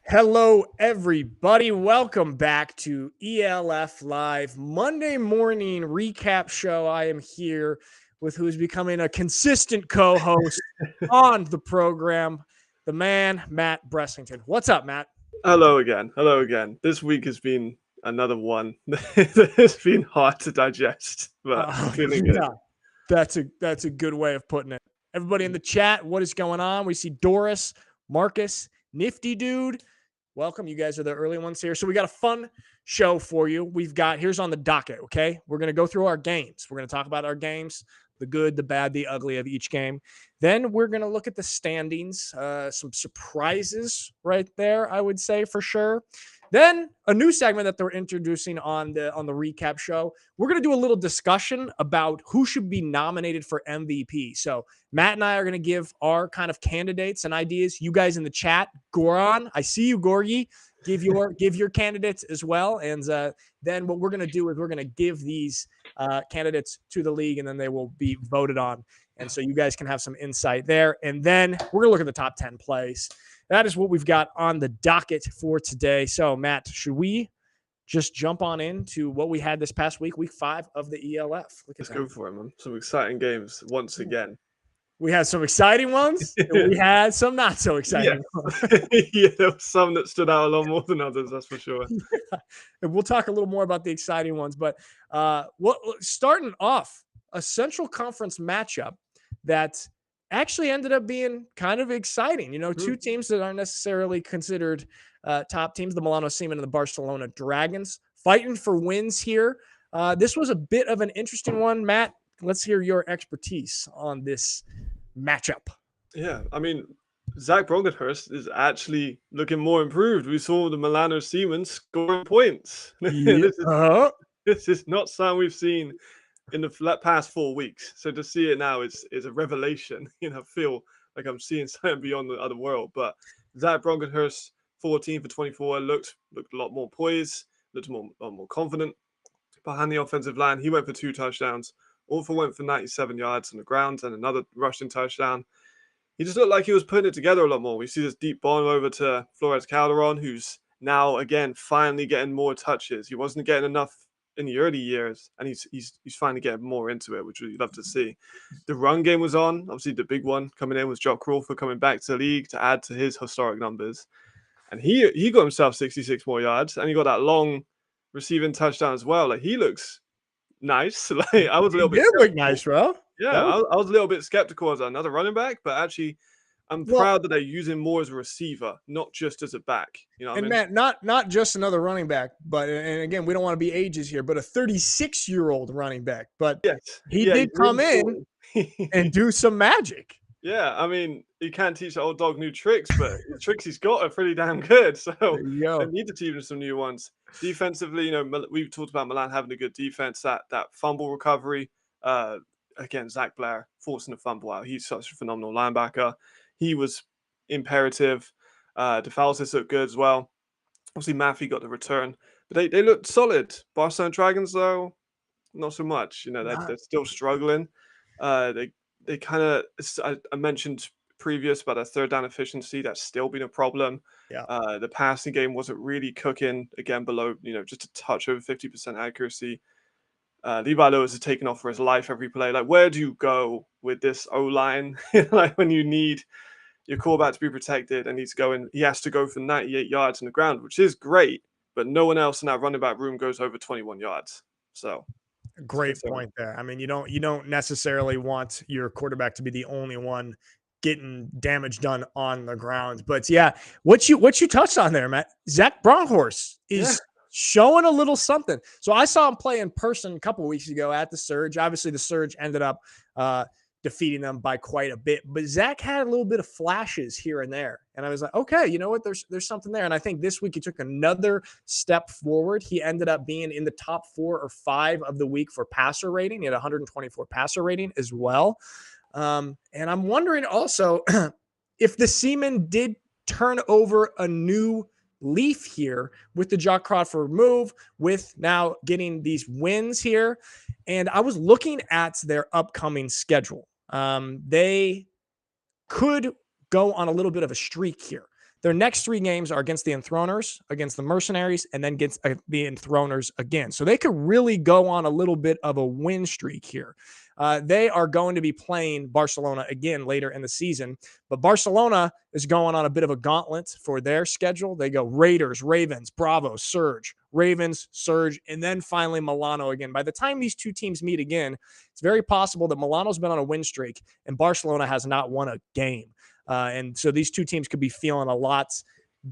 Hello, everybody. Welcome back to ELF Live Monday morning recap show. I am here with who is becoming a consistent co-host on the program, the man, Matt Bressington. What's up, Matt? Hello again. Hello again. This week has been another one. It's been hard to digest, but I'm feeling good. Yeah, that's a good way of putting it. Everybody in the chat, what is going on? We see Doris, Marcus, Nifty Dude. Welcome. You guys are the early ones here. So we got a fun show for you. Here's on the docket, okay? We're going to go through our games. We're going to talk about our games, the good, the bad, the ugly of each game. Then we're going to look at the standings, some surprises right there, I would say for sure. Then a new segment that they're introducing on the recap show. We're going to do a little discussion about who should be nominated for MVP. So Matt and I are going to give our kind of candidates and ideas. You guys in the chat, Goran, I see you, Gorgie. Give your candidates as well. And then what we're going to do is we're going to give these candidates to the league, and then they will be voted on. And so you guys can have some insight there. And then we're going to look at the top 10 plays. That is what we've got on the docket for today. So, Matt, should we just jump on into what we had this past week 5 of the ELF? Let's go for it, man. Some exciting games once again. We had some exciting ones. And we had some not so exciting ones. Yeah, there were some that stood out a lot more than others, that's for sure. And we'll talk a little more about the exciting ones. But starting off, a Central Conference matchup that actually ended up being kind of exciting. You know, two teams that aren't necessarily considered top teams, the Milano Seaman and the Barcelona Dragons, fighting for wins here. This was a bit of an interesting one. Matt, let's hear your expertise on this matchup. Yeah, I mean, Zach Bronkenhurst is actually looking more improved. We saw the Milano Seaman scoring points. This is not something we've seen in the past 4 weeks. So to see it now is a revelation. You know, feel like I'm seeing something beyond the other world. But Zach Bronkenhurst, 14 for 24, looked a lot more poised, looked a lot more confident behind the offensive line. He went for 2 touchdowns. Orford went for 97 yards on the ground and another rushing touchdown. He just looked like he was putting it together a lot more. We see this deep bomb over to Flores Calderon, who's now again finally getting more touches. He wasn't getting enough in the early years, and he's finally getting more into it, which we'd love to see. The run game was on. Obviously, the big one coming in was Jock Crawford coming back to the league to add to his historic numbers. And he got himself 66 more yards, and he got that long receiving touchdown as well. Like, he looks nice. Like, I was a little bit skeptical. Look nice, bro. Yeah, I was a little bit skeptical as another running back, but actually I'm proud that they're using more as a receiver, not just as a back. You know what I mean? Matt, not just another running back, but and again, we don't want to be ages here, but a 36-year-old running back. But he did come in and do some magic. Yeah, I mean, you can't teach the old dog new tricks, but the tricks he's got are pretty damn good. So they need to teach him some new ones. Defensively, you know, we've talked about Milan having a good defense. That fumble recovery, again, Zach Blair forcing a fumble out. He's such a phenomenal linebacker. He was imperative. DeFalsis looked good as well. Obviously, Maffey got the return, but they looked solid. Barcelona Dragons, though, not so much. You know, they're still struggling. They kind of, I mentioned previous about their third down efficiency. That's still been a problem. Yeah. The passing game wasn't really cooking, again, below, you know, just a touch over 50% accuracy. Levi Lewis is taking off for his life every play. Like, where do you go with this O-line? Like, when you need your quarterback to be protected and he has to go for 98 yards on the ground, which is great, but no one else in that running back room goes over 21 yards. So great point there. I mean, you don't necessarily want your quarterback to be the only one getting damage done on the ground. But yeah, what you touched on there, Matt, Zach Bronkhorst is showing a little something. So I saw him play in person a couple of weeks ago at the Surge. Obviously, the Surge ended up defeating them by quite a bit, but Zach had a little bit of flashes here and there. And I was like, okay, you know what? There's something there. And I think this week he took another step forward. He ended up being in the top 4 or 5 of the week for passer rating. He had 124 passer rating as well. And I'm wondering also if the Seaman did turn over a new leaf here with the Jock Crawford move, with now getting these wins here. And I was looking at their upcoming schedule. They could go on a little bit of a streak here. Their next 3 games are against the Enthroners, against the Mercenaries, and then against the Enthroners again. So they could really go on a little bit of a win streak here. They are going to be playing Barcelona again later in the season, but Barcelona is going on a bit of a gauntlet for their schedule. They go Raiders, Ravens, Bravo, Surge, Ravens, Surge, and then finally Milano again. By the time these 2 teams meet again, it's very possible that Milano's been on a win streak and Barcelona has not won a game. And so these 2 teams could be feeling a lot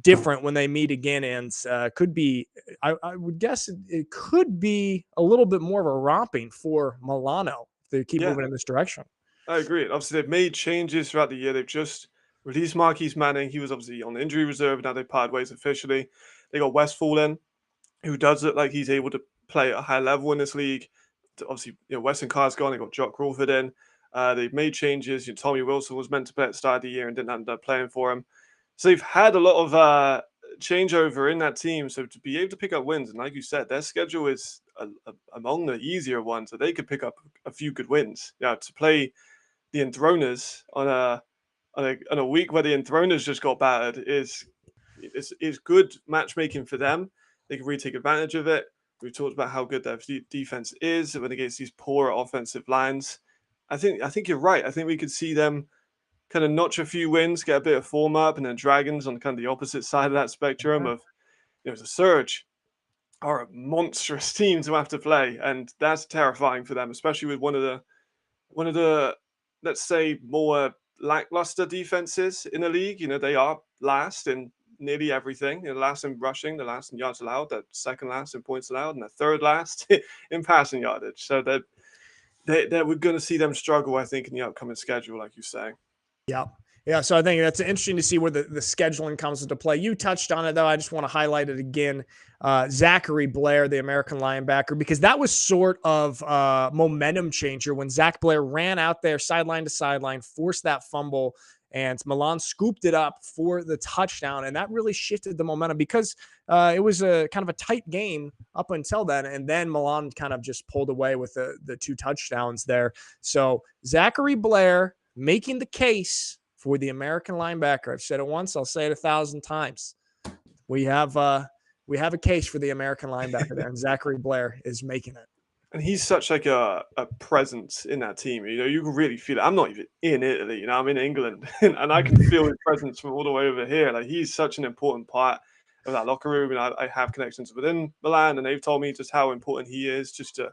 different when they meet again, and could be, I would guess it could be a little bit more of a romping for Milano if they keep moving in this direction. I agree. Obviously, they've made changes throughout the year. They've just released Marquise Manning. He was obviously on the injury reserve. Now they parted ways officially. They got Westfall in, who does look like he's able to play at a high level in this league. Obviously, Weston Carr's gone. They got Jock Crawford in. They've made changes. Tommy Wilson was meant to play at the start of the year and didn't end up playing for him. So they've had a lot of changeover in that team. So to be able to pick up wins, and like you said, their schedule is among the easier ones, so they could pick up a few good wins. To play the Enthroners on a week where the Enthroners just got battered is good matchmaking for them. They can really take advantage of it. We've talked about how good their defense is when against these poor offensive lines. I think you're right. I think we could see them kind of notch a few wins, get a bit of form up, and then Dragons on kind of the opposite side of that spectrum of, the Surge are a monstrous team to have to play, and that's terrifying for them, especially with one of the let's say more lackluster defenses in the league. They are last in nearly everything. Last in rushing, the last in yards allowed, the second last in points allowed, and the third last in passing yardage. So that we're going to see them struggle, I think, in the upcoming schedule, like you say. Yeah. So I think that's interesting to see where the scheduling comes into play. You touched on it, though. I just want to highlight it again. Zachary Blair, the American linebacker, because that was sort of momentum changer when Zach Blair ran out there sideline to sideline, forced that fumble, and Milan scooped it up for the touchdown. And that really shifted the momentum because it was a kind of a tight game up until then. And then Milan kind of just pulled away with the 2 touchdowns there. So Zachary Blair making the case for the American linebacker. I've said it once, I'll say it 1,000 times. We have a case for the American linebacker there, and Zachary Blair is making it. And he's such like a presence in that team. You can really feel it. I'm not even in Italy, I'm in England, and I can feel his presence from all the way over here. Like, he's such an important part of that locker room, and I have connections within Milan, and they've told me just how important he is just to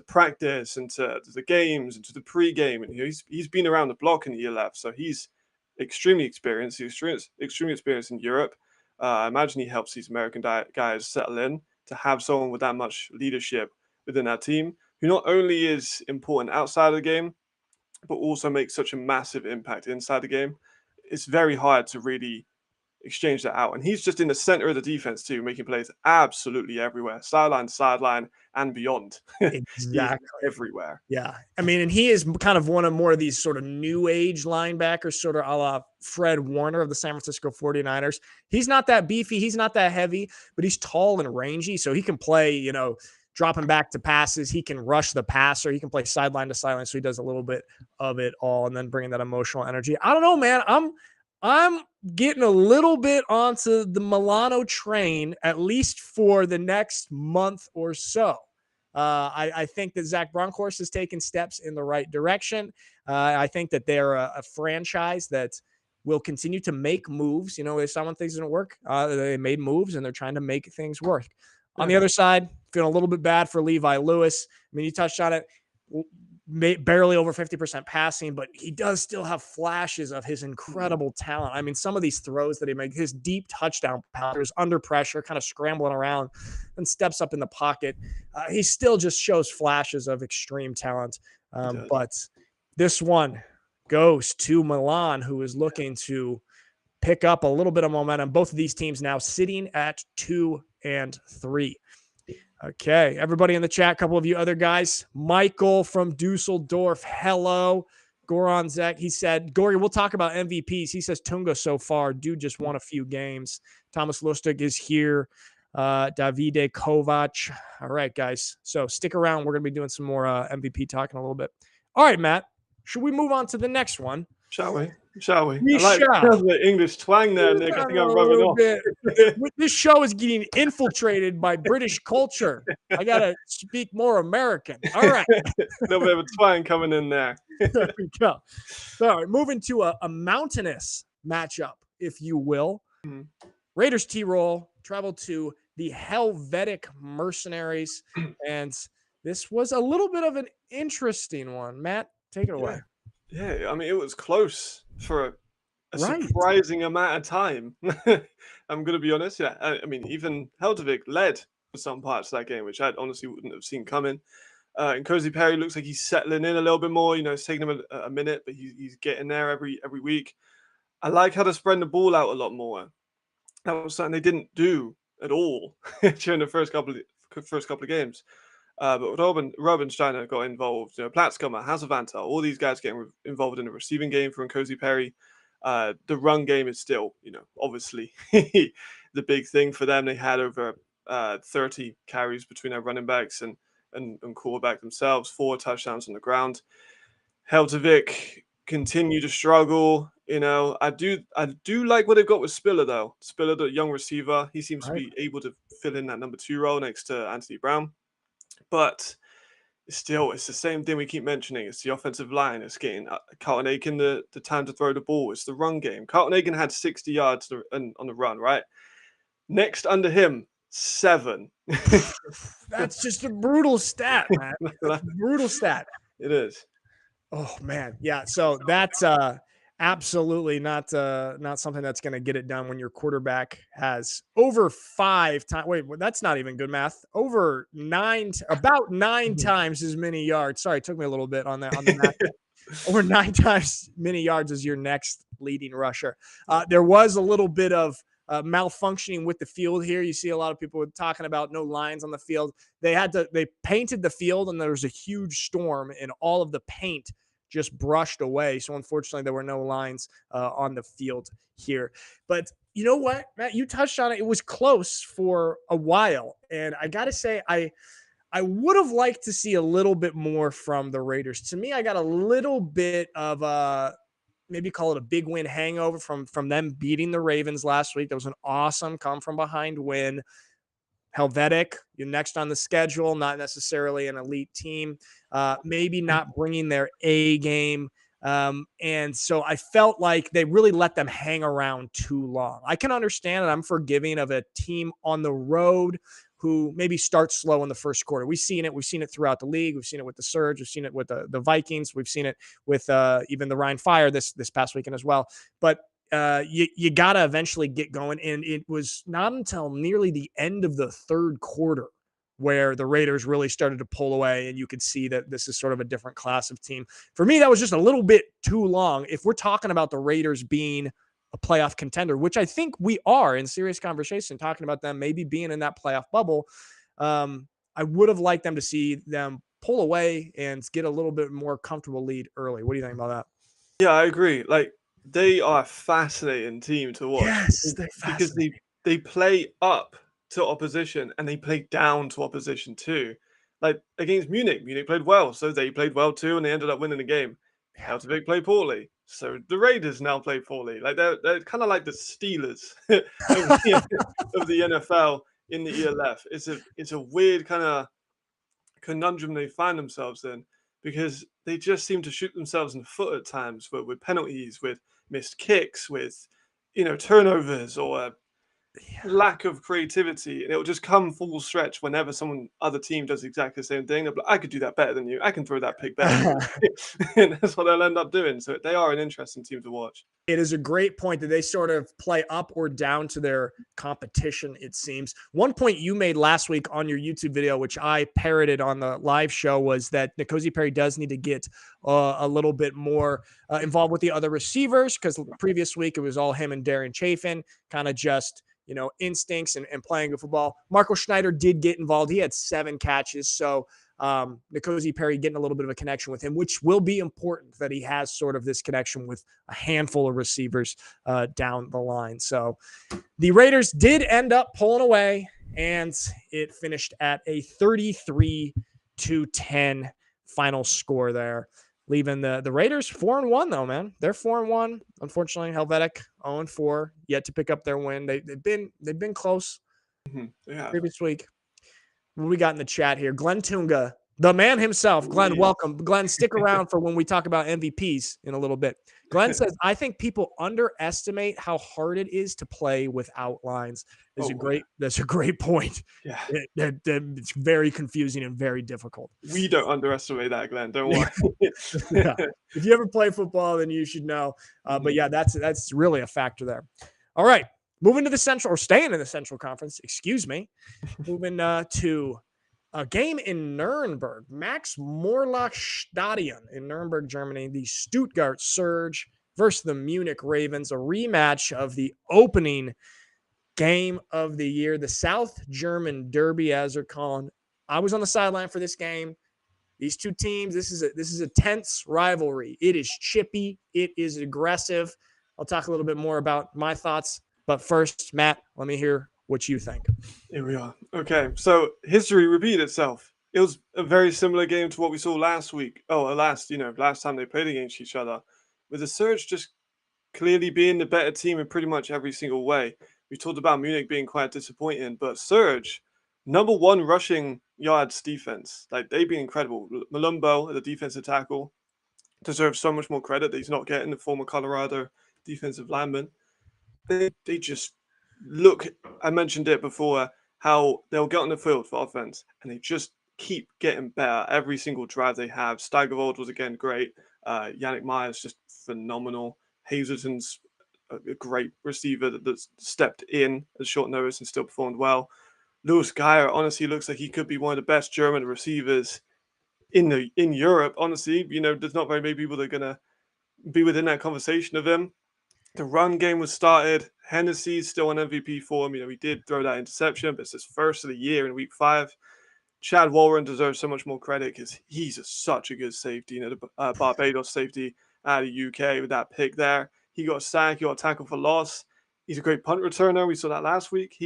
practice and to the games and to the pre-game. And he's been around the block in the year left, so he's extremely experienced. He's extremely experienced in Europe. I imagine he helps these American guys settle in to have someone with that much leadership within that team, who not only is important outside of the game, but also makes such a massive impact inside the game. It's very hard to really exchange that out. And he's just in the center of the defense too, making plays absolutely everywhere, sideline to sideline and beyond. Exactly. Everywhere. Yeah. I mean, and he is kind of one of more of these sort of new age linebackers, sort of a la Fred Warner of the San Francisco 49ers. He's not that beefy. He's not that heavy, but he's tall and rangy. So he can play, dropping back to passes. He can rush the passer. He can play sideline to sideline. So he does a little bit of it all and then bringing that emotional energy. I don't know, man. I'm getting a little bit onto the Milano train, at least for the next month or so. I think that Zach Bronkhorst has taken steps in the right direction. I think that they're a franchise that will continue to make moves. If someone thinks it didn't work, they made moves and they're trying to make things work. On the other side, feeling a little bit bad for Levi Lewis. I mean, you touched on it. Barely over 50% passing, but he does still have flashes of his incredible talent. I mean, some of these throws that he makes, his deep touchdown powers under pressure, kind of scrambling around and steps up in the pocket. He still just shows flashes of extreme talent. But this one goes to Milan, who is looking to pick up a little bit of momentum. Both of these teams now sitting at 2 and 3. Okay, everybody in the chat, a couple of you other guys. Michael from Dusseldorf, hello. Goran Zek, he said, Gory, we'll talk about MVPs. He says Tunga so far. Dude just won a few games. Thomas Lustig is here. Davide Kovac. All right, guys. So stick around. We're going to be doing some more MVP talking a little bit. All right, Matt. Should we move on to the next one? Shall we? shall we? We I like shall. the English twang there, Nick. I think I'm rubbing off. This show is getting infiltrated by British culture. I got to speak more American. All right. A little bit of a twang coming in there. There we go. All right, moving to a mountainous matchup, if you will. Mhm. Raiders T-Roll traveled to the Helvetic Mercenaries, and this was a little bit of an interesting one. Matt, take it away. Yeah, I mean, it was close for a Right. surprising amount of time. I'm going to be honest. Yeah, I mean, even Helvetic led for some parts of that game, which I honestly wouldn't have seen coming. And Cozy Perry looks like he's settling in a little bit more. You know, it's taking him a minute, but he's getting there every week. I like how they're spreading the ball out a lot more. That was something they didn't do at all during the first couple of games. But Robin Steiner got involved. You know, Platzkummer, Hazavanta, all these guys getting involved in the receiving game from Cozy Perry. The run game is still, you know, obviously the big thing for them. They had over 30 carries between their running backs and quarterback themselves, 4 touchdowns on the ground. Helvetic continue to struggle. You know, I do like what they've got with Spiller though. Spiller, the young receiver, he seems to be able to fill in that number 2 role next to Anthony Brown. But still, it's the same thing we keep mentioning. It's the offensive line. It's getting Carlton Aiken the time to throw the ball. It's the run game. Carlton Aiken had 60 yards on the run, right? Next under him, 7. That's just a brutal stat, man. That's a brutal stat. It is. Oh man, yeah. So that's absolutely not something that's going to get it done when your quarterback has over 5 times. Wait, that's not even good math. About 9 times as many yards. Sorry, it took me a little bit on the math. Over 9 times many yards as your next leading rusher. There was a little bit of malfunctioning with the field here. You see a lot of people talking about no lines on the field. They painted the field, and there was a huge storm, and all of the paint just brushed away. So unfortunately, there were no lines on the field here. But you know what, Matt, you touched on it. It was close for a while, and I got to say, I would have liked to see a little bit more from the Raiders. To me, I got a little bit of maybe call it a big win hangover from them beating the Ravens last week. That was an awesome come from behind win. Helvetic, you're next on the schedule, not necessarily an elite team, maybe not bringing their A game. And so I felt like they really let them hang around too long. I can understand, and I'm forgiving of a team on the road who maybe starts slow in the first quarter. We've seen it throughout the league. We've seen it with the Surge. We've seen it with the Vikings. We've seen it with even the Ryan Fire this past weekend as well. But you got to eventually get going. And it was not until nearly the end of the third quarter where the Raiders really started to pull away, and you could see that this is sort of a different class of team. For me, that was just a little bit too long. If we're talking about the Raiders being a playoff contender, which I think we are in serious conversation, talking about them maybe being in that playoff bubble, I would have liked them to see them pull away and get a little bit more comfortable lead early. What do you think about that? Yeah, I agree. Like, they are a fascinating team to watch. Yes, because they play up to opposition and they play down to opposition too. Like against Munich played well, so they played well too, and they ended up winning the game. Helvetic played poorly, so the Raiders now play poorly. Like they're kind of like the Steelers of the NFL in the ELF. It's a weird kind of conundrum they find themselves in, because they just seem to shoot themselves in the foot at times with penalties, with missed kicks, with turnovers, or lack of creativity, and it'll just come full stretch whenever other team does exactly the same thing. They'll be like, I could do that better than you. I can throw that pick better than you. And that's what they'll end up doing. So they are an interesting team to watch. It is a great point that they sort of play up or down to their competition, it seems. One point you made last week on your YouTube video, which I parroted on the live show, was that N'Kosi Perry does need to get a little bit more involved with the other receivers, because previous week it was all him and Darren Chafin, kind of just instincts and playing good football. Marco Schneider did get involved. He had 7 catches. So N'Kosi Perry getting a little bit of a connection with him, which will be important, that he has sort of this connection with a handful of receivers down the line. So the Raiders did end up pulling away, and it finished at a 33-10 final score there. leaving the Raiders 4-1 though, man. They're 4-1. Unfortunately, Helvetic 0-4, yet to pick up their win. They've been close previous week. What we got in the chat here? Glenn Tunga, the man himself. Glenn, welcome. Glenn, stick around for when we talk about MVPs in a little bit. Glenn says, I think people underestimate how hard it is to play without lines. That's a great point. Yeah. It's very confusing and very difficult. We don't underestimate that, Glenn. Don't worry. Yeah. If you ever play football, then you should know. But yeah, that's really a factor there. All right. Moving to the Central, or staying in the Central Conference, excuse me. Moving to a game in Nuremberg, Max Morlock Stadion in Nuremberg, Germany. The Stuttgart Surge versus the Munich Ravens, a rematch of the opening game of the year, the South German Derby, as they're calling. I was on the sideline for this game. These two teams, this is a tense rivalry. It is chippy. It is aggressive. I'll talk a little bit more about my thoughts. But first, Matt, let me hear what you think. Here we are. Okay, so history repeated itself. It was a very similar game to what we saw last week. Last time they played against each other, with the Surge just clearly being the better team in pretty much every single way. We talked about Munich being quite disappointing, but Surge, number one rushing yards defense. Like, they've been incredible. Malumbo, the defensive tackle, deserves so much more credit that he's not getting, the former Colorado defensive lineman. They just look, I mentioned it before, how they'll get on the field for offense and they just keep getting better every single drive they have. Steigerwald was again great. Yannick Myers just phenomenal. Hazelton's a great receiver that stepped in at short notice and still performed well. Lewis Geyer honestly looks like he could be one of the best German receivers in Europe. Honestly, there's not very many people that are gonna be within that conversation of him. The run game was started. Hennessy's still on MVP form. He did throw that interception, but it's his first of the year in week 5. Chad Warren deserves so much more credit because he's such a good safety. The Barbados safety out of the UK with that pick there. He got a sack. He got a tackle for loss. He's a great punt returner. We saw that last week.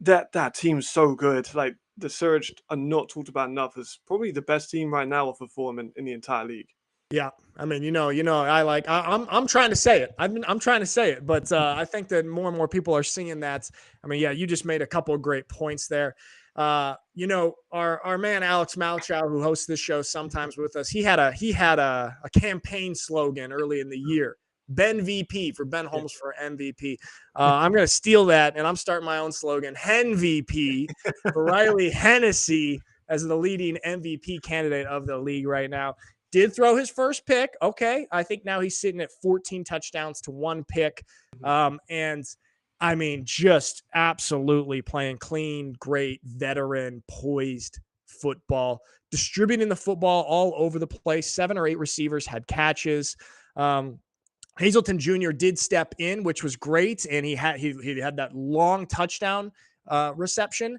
That team's so good. Like, the Surge are not talked about enough as probably the best team right now off of form in the entire league. Yeah, I mean, I'm trying to say it. I'm trying to say it, but I think that more and more people are seeing that. I mean, yeah, you just made a couple of great points there. Our man Alex Malchow, who hosts this show sometimes with us, he had a campaign slogan early in the year. Ben VP for Ben Holmes for MVP. I'm going to steal that, and I'm starting my own slogan, Hen VP for Riley Hennessy as the leading MVP candidate of the league right now. Did throw his first pick. Okay. I think now he's sitting at 14 touchdowns to 1 pick. And I mean, just absolutely playing clean, great, veteran, poised football, distributing the football all over the place. 7 or 8 receivers had catches. Hazelton Jr. did step in, which was great. And he had that long touchdown reception.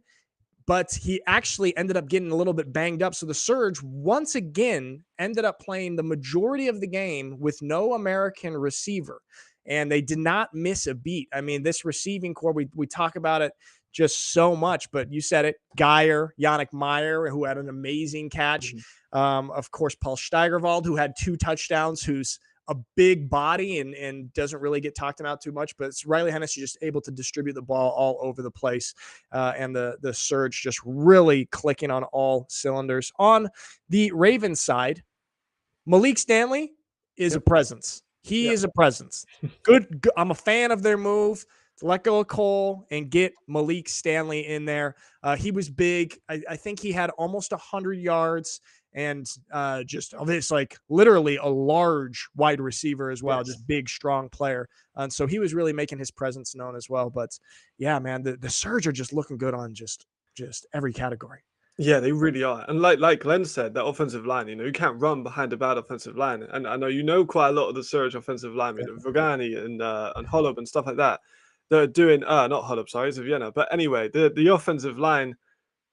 But he actually ended up getting a little bit banged up. So the Surge once again ended up playing the majority of the game with no American receiver. And they did not miss a beat. I mean, this receiving core, we talk about it just so much, but you said it, Geyer, Yannick Meyer, who had an amazing catch. Of course, Paul Steigerwald, who had 2 touchdowns, who's a big body and doesn't really get talked about too much, but it's Riley Hennessy just able to distribute the ball all over the place. And the Surge just really clicking on all cylinders. On the Ravens side, Malik Stanley is a presence. He is a presence. Good. I'm a fan of their move to let go of Cole and get Malik Stanley in there. He was big. I think he had almost 100 yards. And just this, like, literally a large wide receiver as well, just big, strong player. And so he was really making his presence known as well. But yeah, man, the Surge are just looking good on just every category. Yeah, they really are. And like Glenn said, that offensive line, you can't run behind a bad offensive line. And I know quite a lot of the Surge offensive linemen, Vogani and Holub and stuff like that. They're doing not Holub, sorry, it's Vienna. But anyway, the offensive line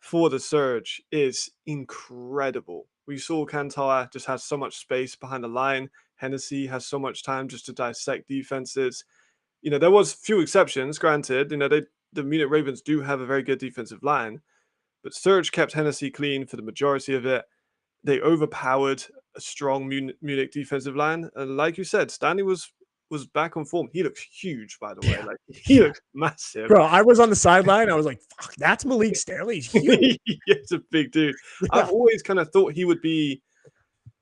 for the Surge is incredible. We saw Cantor just has so much space behind the line. Hennessy has so much time just to dissect defenses. There was few exceptions, granted. The Munich Ravens do have a very good defensive line, but Surge kept Hennessy clean for the majority of it. They overpowered a strong Munich defensive line. And like you said, Stanley was back on form. He looks huge, by the way. Like he looks massive. Bro, I was on the sideline. I was like, fuck, that's Malik Stanley. He's huge. He's a big dude. Yeah. I've always kind of thought he would be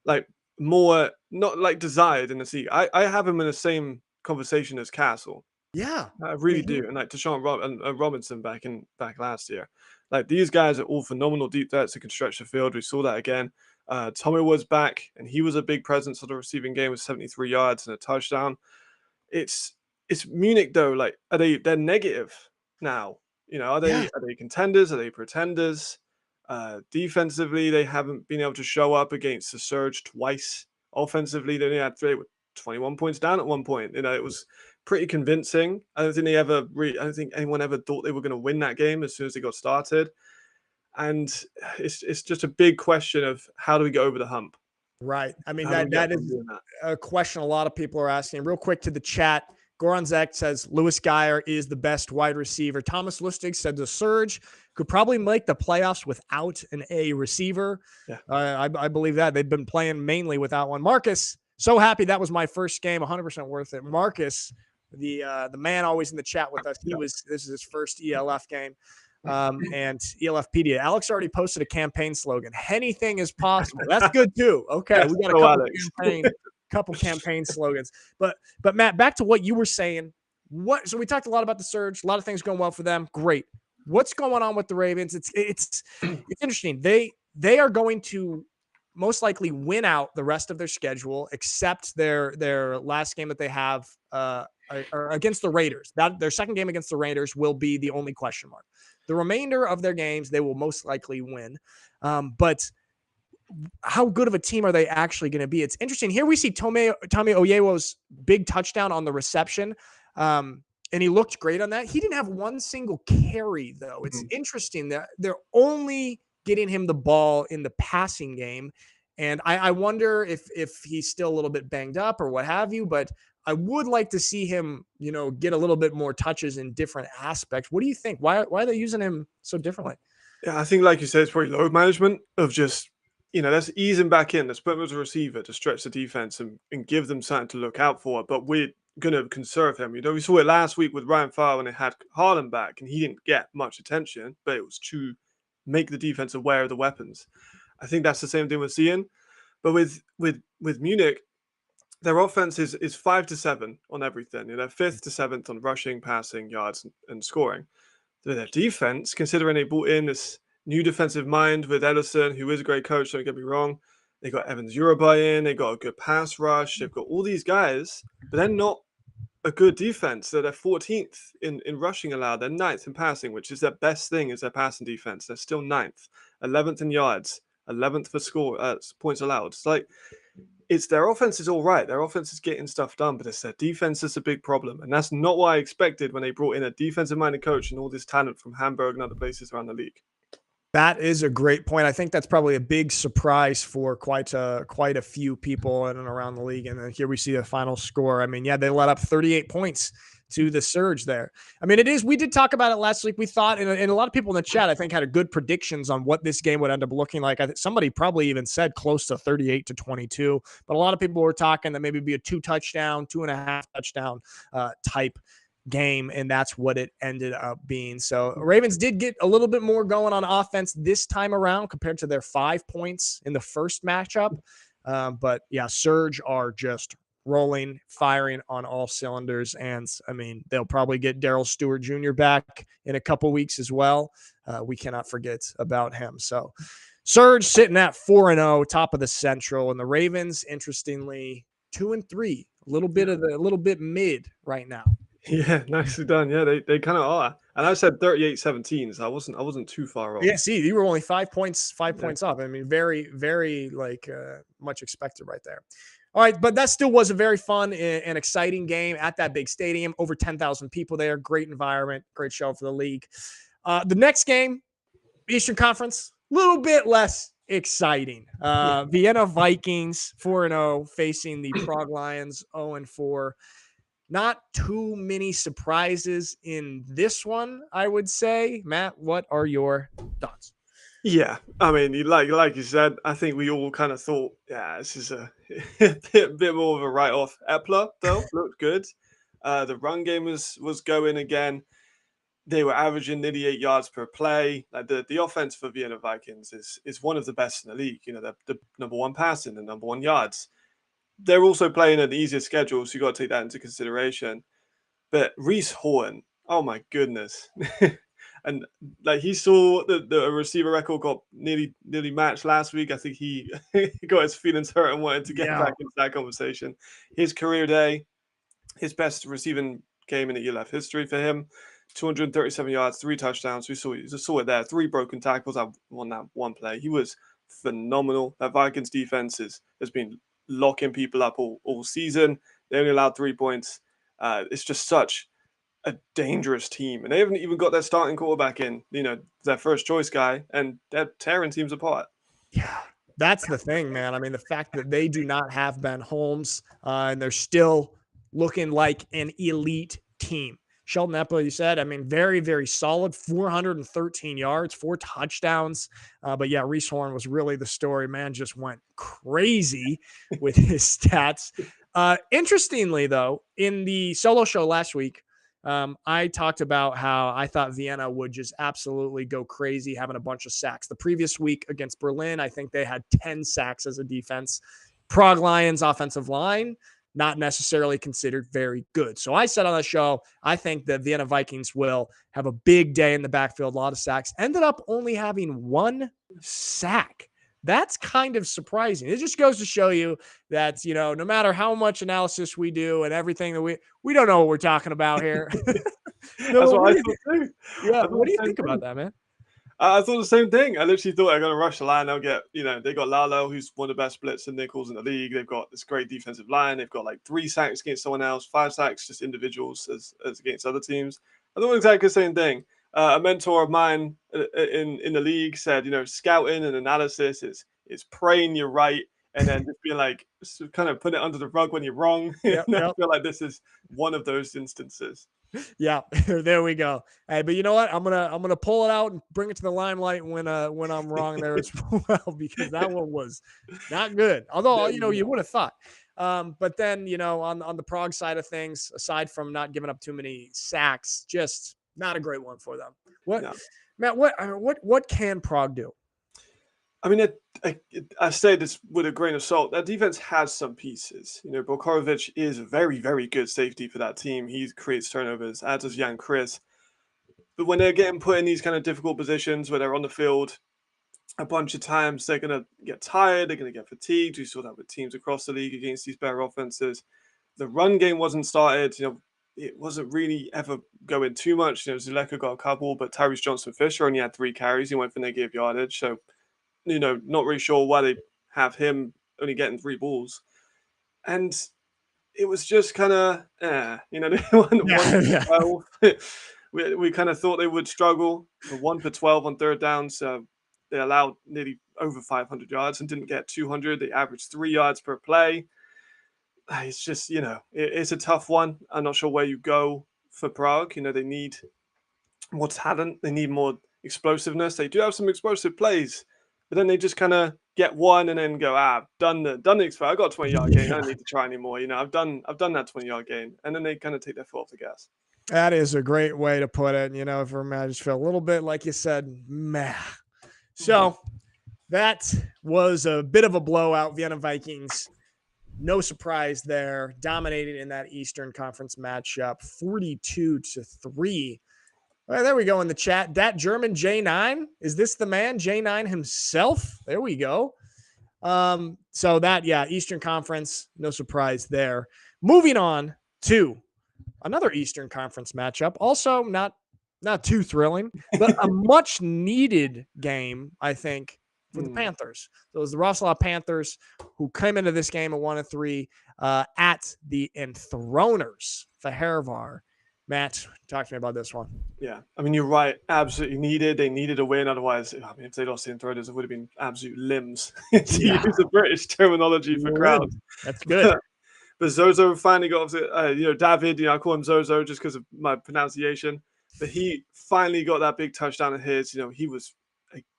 like more, not like desired in the league. I have him in the same conversation as Castle. Yeah. I really do. And like Deshaun Robinson back last year. Like these guys are all phenomenal deep threats that can stretch the field. We saw that again. Tommy was back, and he was a big presence of the receiving game with 73 yards and a touchdown. It's Munich though. Like, they're negative now? You know, are they contenders? Are they pretenders? Defensively, they haven't been able to show up against the Surge twice. Offensively, they only had 21 points down at one point. You know, it was pretty convincing. I don't think anyone ever thought they were going to win that game as soon as they got started. And it's just a big question of how do we get over the hump? Right. I mean, that is a question a lot of people are asking. Real quick to the chat, Goran Zek says Lewis Geyer is the best wide receiver. Thomas Lustig said the Surge could probably make the playoffs without an A receiver. Yeah. I believe that. They've been playing mainly without one. Marcus, so happy that was my first game, 100% worth it. Marcus, the man always in the chat with us, this is his first ELF game. And ELFpedia. Alex already posted a campaign slogan. Anything is possible. That's good too. Okay, we got a couple campaign slogans. But Matt, back to what you were saying. So we talked a lot about the Surge. A lot of things going well for them. Great. What's going on with the Ravens? It's interesting. They are going to most likely win out the rest of their schedule, except their last game that they have against the Raiders. Their second game against the Raiders will be the only question mark. The remainder of their games, they will most likely win. But how good of a team are they actually going to be? It's interesting. Here we see Tommy Oyewo's big touchdown on the reception, and he looked great on that. He didn't have one single carry, though. It's interesting that they're only getting him the ball in the passing game, and I wonder if he's still a little bit banged up or what have you, but I would like to see him, get a little bit more touches in different aspects. What do you think? Why are they using him so differently? Yeah, I think, like you said, it's probably load management of just, let's ease him back in. Let's put him as a receiver to stretch the defense and give them something to look out for. But we're going to conserve him. We saw it last week with Ryan Farr when they had Harlan back, and he didn't get much attention, but it was to make the defense aware of the weapons. I think that's the same thing with Seaman. But with Munich, their offense is 5-7 on everything. They're 5th to 7th on rushing, passing, yards, and scoring. So their defense, considering they brought in this new defensive mind with Ellison, who is a great coach, don't get me wrong. They got Evans Urabai in. They got a good pass rush. They've got all these guys, but they're not a good defense. So they're 14th in rushing allowed. They're 9th in passing, which is their best thing, is their passing defense. They're still 9th, 11th in yards, 11th for points allowed. It's their offense is all right. Their offense is getting stuff done, but it's their defense that's a big problem. And that's not what I expected when they brought in a defensive-minded coach and all this talent from Hamburg and other places around the league. That is a great point. I think that's probably a big surprise for quite a few people in and around the league. And then here we see the final score. I mean, they let up 38 points to the Surge there. I mean, we did talk about it last week. We thought, and a lot of people in the chat, I think, had a good predictions on what this game would end up looking like. I think somebody probably even said close to 38-22, but a lot of people were talking that maybe be a 2.5 touchdown type game, and that's what it ended up being. So Ravens did get a little bit more going on offense this time around compared to their 5 points in the first matchup. But yeah, Surge are just rolling, firing on all cylinders. And I mean, they'll probably get Darrell Stewart Jr. back in a couple weeks as well. We cannot forget about him. So Surge sitting at 4-0, top of the Central, and the Ravens, interestingly, 2-3, a little bit mid right now. Yeah, nicely done. Yeah, they kind of are. And I said 38-17, so I wasn't too far off. Yeah, see, you were only 5 points off. I mean, very, very much expected right there. All right, but that still was a very fun and exciting game at that big stadium. Over 10,000 people there. Great environment. Great show for the league. The next game, Eastern Conference, a little bit less exciting. Vienna Vikings 4-0 facing the Prague Lions 0-4. Not too many surprises in this one, I would say. Matt, what are your thoughts? Yeah, I mean, like you said, I think we all kind of thought, yeah, this is a bit more of a write-off. Epler though looked good. The run game was going again. They were averaging nearly 8 yards per play. Like the offense for Vienna Vikings is one of the best in the league. You know, they're the number one passing, the number one yards. They're also playing an easier schedule, so you got to take that into consideration. But Reese Horn, oh my goodness. And like he saw the receiver record got nearly matched last week. I think he got his feelings hurt and wanted to get back into that conversation. His career day, his best receiving game in ELF history for him. 237 yards, 3 touchdowns. We saw it there. 3 broken tackles on that one play. He was phenomenal. That Vikings defense has been locking people up all season. They only allowed 3 points. It's just such a dangerous team, and they haven't even got their starting quarterback in. You know, their first choice guy, and they're tearing teams apart. Yeah, that's the thing, man. I mean, the fact that they do not have Ben Holmes, and they're still looking like an elite team. Sheldon Epler, you said, I mean, very, very solid, 413 yards, 4 touchdowns. But yeah, Reese Horn was really the story. Man just went crazy with his stats. Interestingly, though, in the solo show last week, I talked about how I thought Vienna would just absolutely go crazy having a bunch of sacks. The previous week against Berlin, I think they had 10 sacks as a defense. Prague Lions offensive line, not necessarily considered very good. So I said on the show, I think the Vienna Vikings will have a big day in the backfield, a lot of sacks. Ended up only having 1 sack. That's kind of surprising. It just goes to show you that, you know, no matter how much analysis we do and everything that we don't know what we're talking about here. That's what I thought too. Yeah. What do you think about that, man? I thought the same thing. I literally thought they're going to rush the line. They'll get, you know, they got Lalo, who's one of the best splits and nickels in the league. They've got this great defensive line. They've got like 3 sacks against someone else, 5 sacks just individuals as against other teams. I thought exactly the same thing. A mentor of mine in the league said, you know, scouting and analysis is praying you're right, and then just being like, kind of put it under the rug when you're wrong. Yep, I feel like this is one of those instances. Yeah, there we go. Hey, but you know what? I'm gonna pull it out and bring it to the limelight when I'm wrong there as well, because that one was not good. Although, you know, you would have thought. But then, you know, on the Prague side of things, aside from not giving up too many sacks, just not a great one for them. What, No. Matt? What can Prague do? I mean, I say this with a grain of salt. That defense has some pieces. You know, Bokorovic is a very, very good safety for that team. He creates turnovers, as does Jan Chris. But when they're getting put in these kind of difficult positions where they're on the field a bunch of times, they're going to get tired. They're going to get fatigued. We saw that with teams across the league against these better offenses. The run game wasn't started. You know, it wasn't really ever going too much. You know, Zuleka got a couple, but Tyrese Johnson-Fisher only had 3 carries. He went for negative yardage. So, you know, not really sure why they have him only getting 3 balls. And it was just kind of, you know, they won 1 for 12. We kind of thought they would struggle. 1 for 12 on third down. So they allowed nearly over 500 yards and didn't get 200. They averaged 3 yards per play. It's just, you know, it's a tough one. I'm not sure where you go for Prague. You know, they need more talent. They need more explosiveness. They do have some explosive plays, but then they just kind of get one and then go, done the expo. I got a 20-yard gain. I don't need to try anymore. You know, I've done that 20-yard gain, and then they kind of take their foot off the gas. That is a great way to put it. You know, for me, I just feel a little bit like you said, meh. So that was a bit of a blowout. Vienna Vikings, no surprise there, dominated in that Eastern Conference matchup, 42-3. All right, there we go in the chat. That German J9, is this the man, J9 himself? There we go. So that, yeah, Eastern Conference, no surprise there. Moving on to another Eastern Conference matchup, also not too thrilling, but a much needed game, I think, for the Panthers. So it was the Wrocław Panthers who came into this game at 1-3 at the Enthroners, Fehervar. Matt, talk to me about this one. Yeah, I mean, you're right. Absolutely needed. They needed a win. Otherwise, I mean, if they lost the Enthroners, it would have been absolute limbs. To use the British terminology for crowds. That's good. But Zozo finally got, you know, David, you know, I call him Zozo just because of my pronunciation. But he finally got that big touchdown of his. You know, he was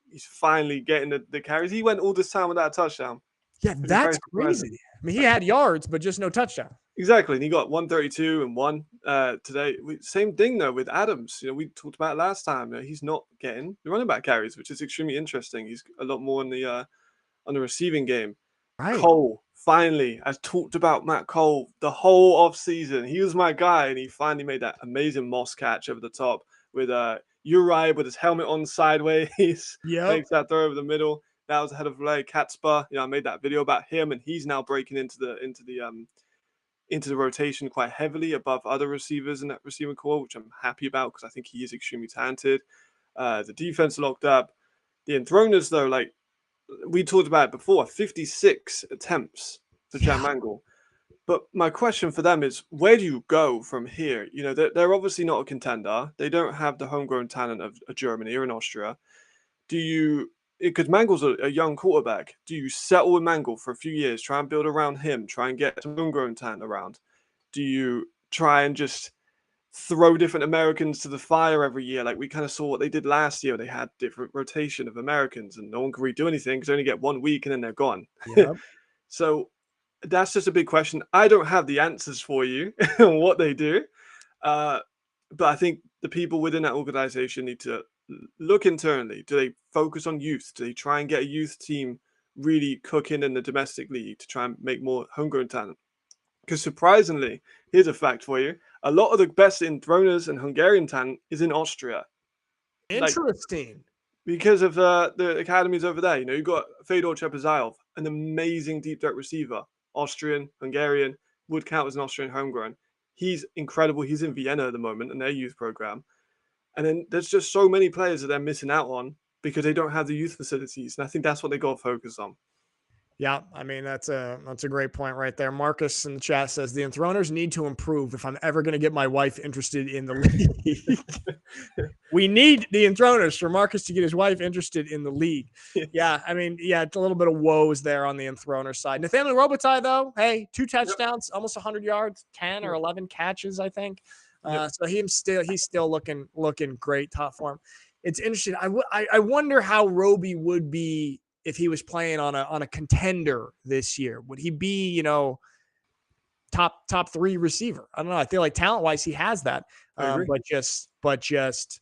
he's finally getting the carries. He went all this time without a touchdown. Yeah, that's crazy. I mean, he had yards, but just no touchdown. Exactly. And he got 132 and 1 today. Same thing, though, with Adams. We talked about it last time. He's not getting the running back carries, which is extremely interesting. He's a lot more on the receiving game. Right. Cole, finally, I've talked about Matt Cole the whole offseason. He was my guy, and he finally made that amazing Moss catch over the top with Uri with his helmet on sideways. Yep. Makes that throw over the middle. That was ahead of Katzpa. I made that video about him, and he's now breaking into the rotation quite heavily above other receivers in that receiving core, which I'm happy about because I think he is extremely talented. The defense locked up. The Enthroners, though, like we talked about it before, 56 attempts for Jack Mangle. But my question for them is, where do you go from here? They're obviously not a contender. They don't have the homegrown talent of Germany or in Austria. Because Mangle's a young quarterback, do you settle with Mangle for a few years, try and build around him, try and get some homegrown talent around? Do you try and just throw different Americans to the fire every year? Like we kind of saw what they did last year. They had different rotation of Americans and no one could really do anything because they only get 1 week and then they're gone. Yep. So that's just a big question. I don't have the answers for you on what they do. But I think the people within that organization need to look internally. Do they focus on youth? Do they try and get a youth team really cooking in the domestic league to try and make more homegrown talent? Because surprisingly, here's a fact for you. A lot of the best Enthroners and Hungarian talent is in Austria. Interesting. Because of the academies over there. You've got Fedor Chepazayov, an amazing deep threat receiver. Austrian, Hungarian, would count as an Austrian homegrown. He's incredible. He's in Vienna at the moment in their youth program. And then there's just so many players that they're missing out on because they don't have the youth facilities. And I think that's what they got to focus on. Yeah, I mean, that's a great point right there. Marcus in the chat says the Enthroners need to improve if I'm ever going to get my wife interested in the league. We need the Enthroners for Marcus to get his wife interested in the league. Yeah, I mean, it's a little bit of woes there on the Enthroner side. Nathaniel Robitaille, though, hey, 2 touchdowns, almost 100 yards, 10 or 11 catches, I think. So he's still looking great, top form. It's interesting. I wonder how Roby would be if he was playing on a contender this year. Would he be, top 3 receiver? I don't know. I feel like talent wise, he has that, but just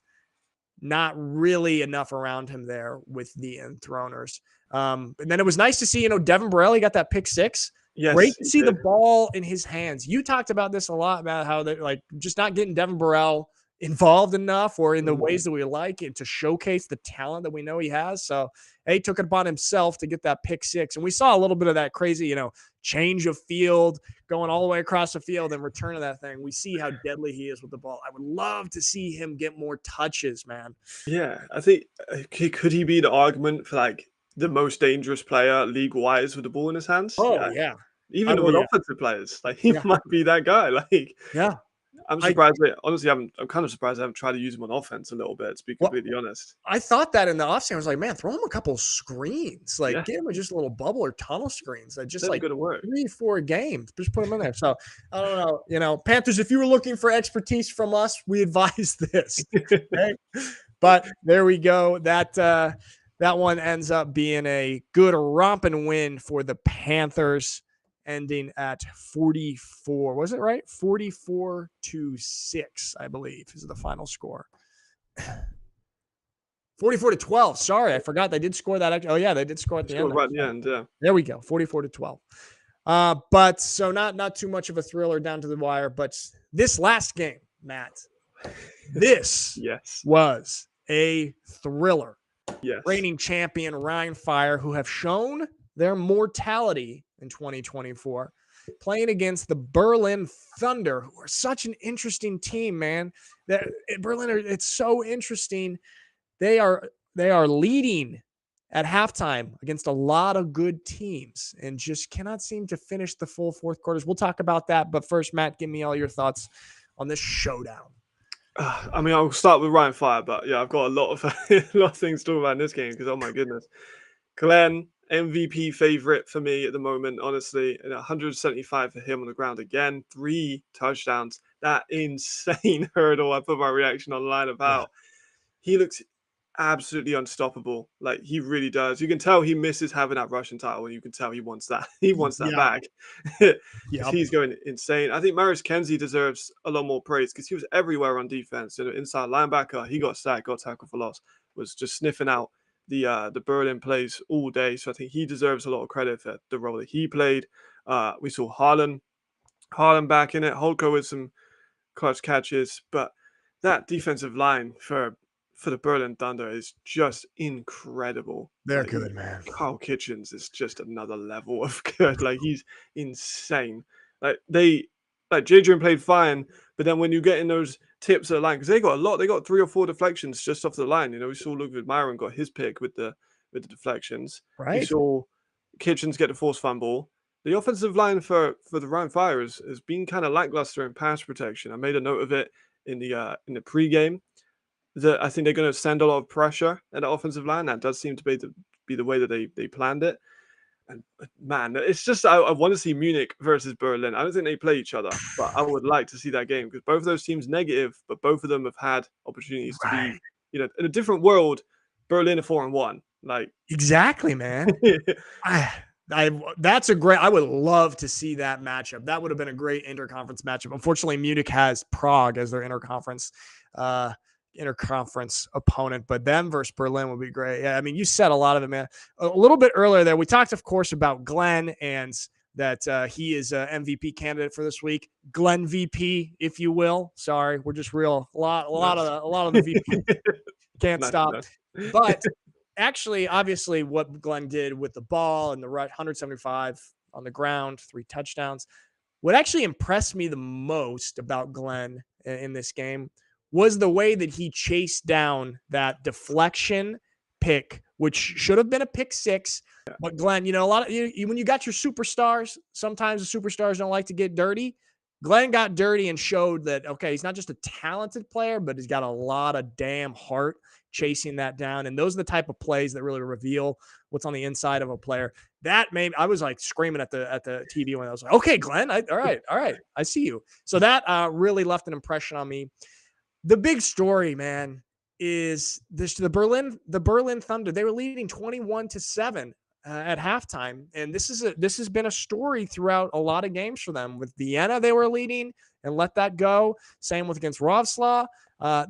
not really enough around him there with the Enthroners. And then it was nice to see, Devin Burrell, he got that pick 6. Yes, great to see the ball in his hands. You talked about this a lot, about how they're like just not getting Devin Burrell involved enough or in the ways that we like it to showcase the talent that we know he has. So he took it upon himself to get that pick 6. And we saw a little bit of that crazy, change of field, going all the way across the field and return of that thing. We see how deadly he is with the ball. I would love to see him get more touches, man. Yeah, I think could he be the argument for like the most dangerous player league-wise with the ball in his hands? Oh, yeah. Even with offensive players, like he might be that guy. Like, yeah. I'm surprised. Honestly, I'm kind of surprised I haven't tried to use him on offense a little bit, to be completely honest. I thought that in the offseason. I was like, man, throw him a couple screens. Like, get him just a little bubble or tunnel screens. That just like 3-4 games. Just put him in there. So, I don't know. Panthers, if you were looking for expertise from us, we advise this. Okay? But there we go. That one ends up being a good romping win for the Panthers, ending at 44. Was it right? 44-6, I believe, is the final score. 44-12. Sorry, I forgot they did score that. Oh, yeah, they did score at the end. Right at the end, yeah. There we go, 44-12. But so not too much of a thriller down to the wire. But this last game, Matt, this was a thriller. Yes. Reigning champion Ryan Fire, who have shown their mortality in 2024, playing against the Berlin Thunder, who are such an interesting team, man. That Berlin, it's so interesting. They are leading at halftime against a lot of good teams and just cannot seem to finish the full fourth quarters. We'll talk about that, but first, Matt, give me all your thoughts on this showdown. I mean, I'll start with Ryan Fire, but yeah, I've got a lot of things to talk about in this game because, oh my goodness, Glenn, MVP favorite for me at the moment, honestly, and 175 for him on the ground again, 3 touchdowns. That insane hurdle. I put my reaction online about. He looks absolutely unstoppable. Like he really does. You can tell he misses having that Russian title, and you can tell he wants that. He wants that Yeah. back because Yeah. he's going insane. I think Maurice Kenzie deserves a lot more praise because he was everywhere on defense. You know, inside linebacker, he got sacked, got tackled for loss, was just sniffing out the Berlin plays all day. So I think he deserves a lot of credit for the role that he played. We saw Harlan back in it, Holko with some clutch catches, but that defensive line for the Berlin Thunder is just incredible. They're Like good, man. Carl Kitchens is just another level of good. Like he's insane. Like Jadrian played fine, but then when you get in those tips at the line, because they got 3 or 4 deflections just off the line. You know, we saw Ludwig Myron got his pick with the deflections. We Right. saw Kitchens get the forced fumble. The offensive line for the Ryan Fire has been kind of lackluster in pass protection. I made a note of it in the pregame that I think they're going to send a lot of pressure at the offensive line. That does seem to be the way that they planned it. And man, it's just I want to see Munich versus Berlin. I don't think they play each other, but I would like to see that game because both of those teams negative, but both of them have had opportunities to be, Right. you know, in a different world. Berlin are 4-1. Like Exactly, man. That's a great. I would love to see that matchup. That would have been a great interconference matchup. Unfortunately, Munich has Prague as their interconference opponent, but them versus Berlin would be great. Yeah, I mean, you said a lot of it, man. A little bit earlier there, we talked, of course, about Glenn and that he is an MVP candidate for this week. Glenn VP, if you will. Sorry, we're just real a lot of the VP can't Nice, stop, nice. but. Actually, obviously, what Glenn did with the ball and the 175 on the ground, 3 touchdowns. What actually impressed me the most about Glenn in this game was the way that he chased down that deflection pick, which should have been a pick 6. But Glenn, you know, when you got your superstars, sometimes the superstars don't like to get dirty. Glenn got dirty and showed that, okay, he's not just a talented player, but he's got a lot of damn heart chasing that down. And those are the type of plays that really reveal what's on the inside of a player. That made I was like screaming at the TV when I was like, okay, Glenn, all right, I see you. So that really left an impression on me. The big story, man, is the Berlin Thunder. They were leading 21-7 at halftime, and this has been a story throughout a lot of games for them. With Vienna, they were leading and let that go. Same with against Wroclaw.